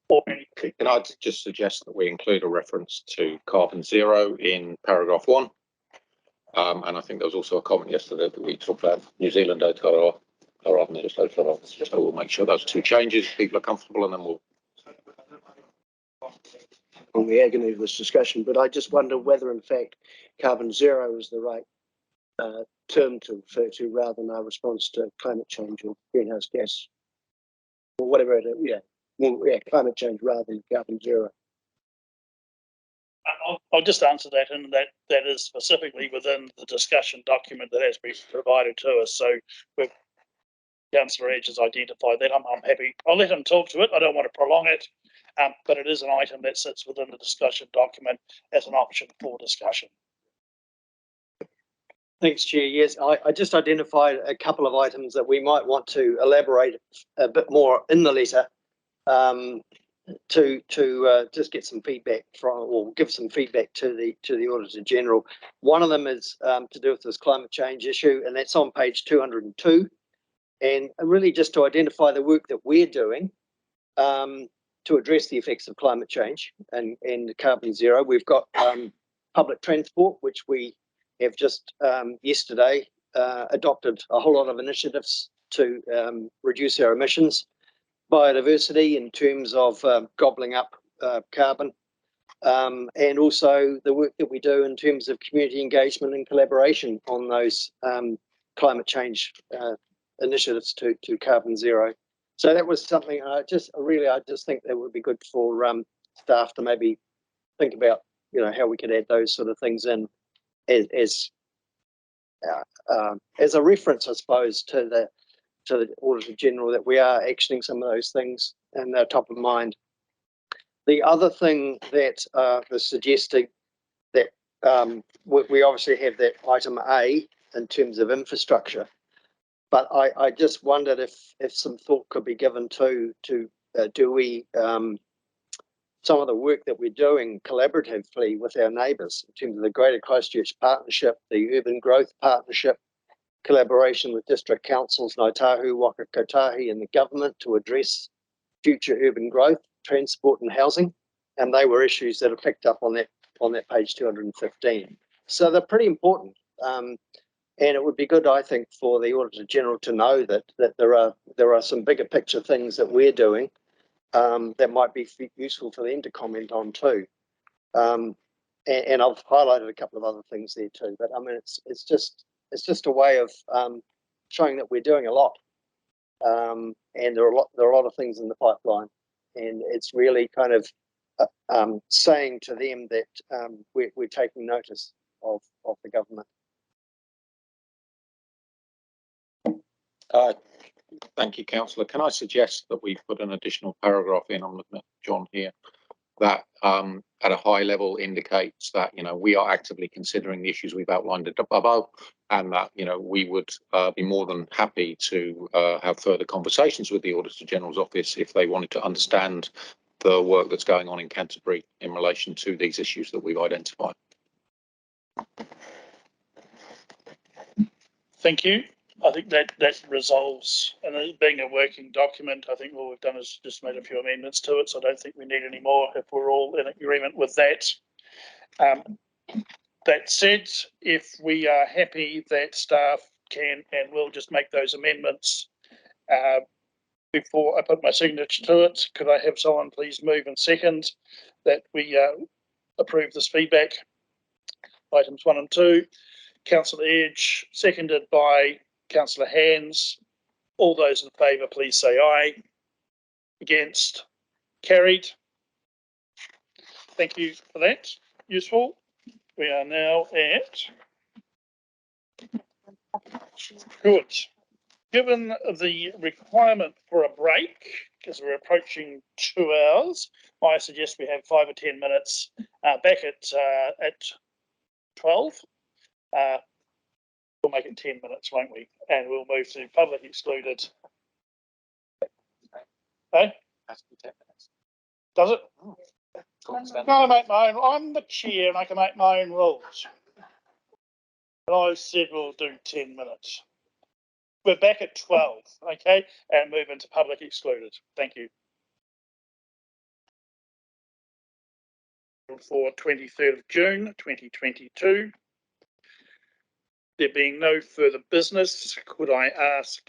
Or can I just suggest that we include a reference to carbon zero in paragraph 1? And I think there was also a comment yesterday that we talked about New Zealand Aotearoa, rather than just Aotearoa. So we'll make sure those two changes, people are comfortable, and then we'll. On the agony of this discussion, but I just wonder whether, in fact, carbon zero is the right term to refer to, rather than our response to climate change or greenhouse gas, or whatever it is. Climate change rather than carbon zero. I'll just answer that, and that is specifically within the discussion document that has been provided to us. So we've Councillor Edge has identified that. I'm happy. I'll let him talk to it. I don't want to prolong it, but it is an item that sits within the discussion document as an option for discussion. Thanks, Chair. Yes, I just identified a couple of items that we might want to elaborate a bit more in the letter, to just get some feedback from, or give some feedback to the Auditor General. One of them is to do with this climate change issue, and that's on page 202. And really just to identify the work that we're doing to address the effects of climate change and carbon zero. We've got public transport, which we have just yesterday adopted a whole lot of initiatives to reduce our emissions. Biodiversity in terms of gobbling up carbon, and also the work that we do in terms of community engagement and collaboration on those climate change initiatives to carbon zero. So that was something I just think that would be good for staff to maybe think about, how we could add those sort of things in as a reference, I suppose, to the Auditor General, that we are actioning some of those things and they're top of mind. The other thing that was suggesting that we obviously have that item A in terms of infrastructure, but I just wondered if some thought could be given to do we some of the work that we're doing collaboratively with our neighbours in terms of the Greater Christchurch Partnership, the Urban Growth Partnership, collaboration with district councils, Ngāi Waka Kotahi and the government to address future urban growth, transport and housing. And they were issues that are picked up on that page 215. So they're pretty important. And it would be good, I think, for the Auditor General to know that there are some bigger picture things that we're doing that might be useful for them to comment on too. And I've highlighted a couple of other things there too. But I mean, it's just a way of showing that we're doing a lot. And there are a lot of things in the pipeline, and it's really kind of saying to them that we're taking notice of the government. Thank you, Councillor. Can I suggest that we put an additional paragraph in, I'm looking at John here, that at a high level indicates that, we are actively considering the issues we've outlined above, and that, we would be more than happy to have further conversations with the Auditor General's office if they wanted to understand the work that's going on in Canterbury in relation to these issues that we've identified. Thank you. I think that resolves, and it being a working document, I think all we've done is just made a few amendments to it, so I don't think we need any more if we're all in agreement with that. That said, if we are happy that staff can and will just make those amendments before I put my signature to it, could I have someone please move and second that we approve this feedback? Items 1 and 2. Councillor Edge, seconded by Councillor Hands. All those in favour, please say aye. Against? Carried. Thank you for that. Useful. We are now at good. Given the requirement for a break, because we're approaching 2 hours, I suggest we have 5 or 10 minutes back at 12. We'll make it 10 minutes, won't we? And we'll move to public excluded. Hey? Has to be 10 minutes. Does it? I make my own. I'm the chair and I can make my own rules. And I said we'll do 10 minutes. We're back at 12, okay? And move into public excluded. Thank you. For 23rd of June, 2022. There being no further business, could I ask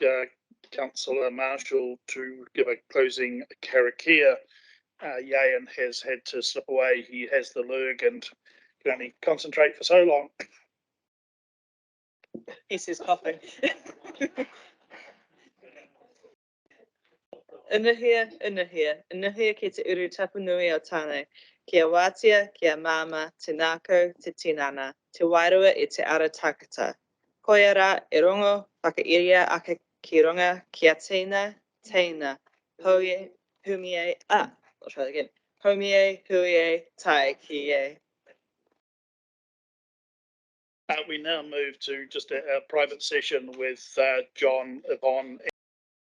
Councillor Marshall to give a closing Karakia? Yayan has had to slip away. He has the lurg and can only concentrate for so long. He says coughing. Inahia ki te uru tapu nui o tāne. Kia wātia, kia māma, te nākau, te tinana, te wairua I te ara takata. Koia rā e rongo, whakairia ake ki runga, kia tēnā, Hoie, humie, I'll try that again. Homie, huie, tai, kie. We now move to just a private session with John, Yvonne,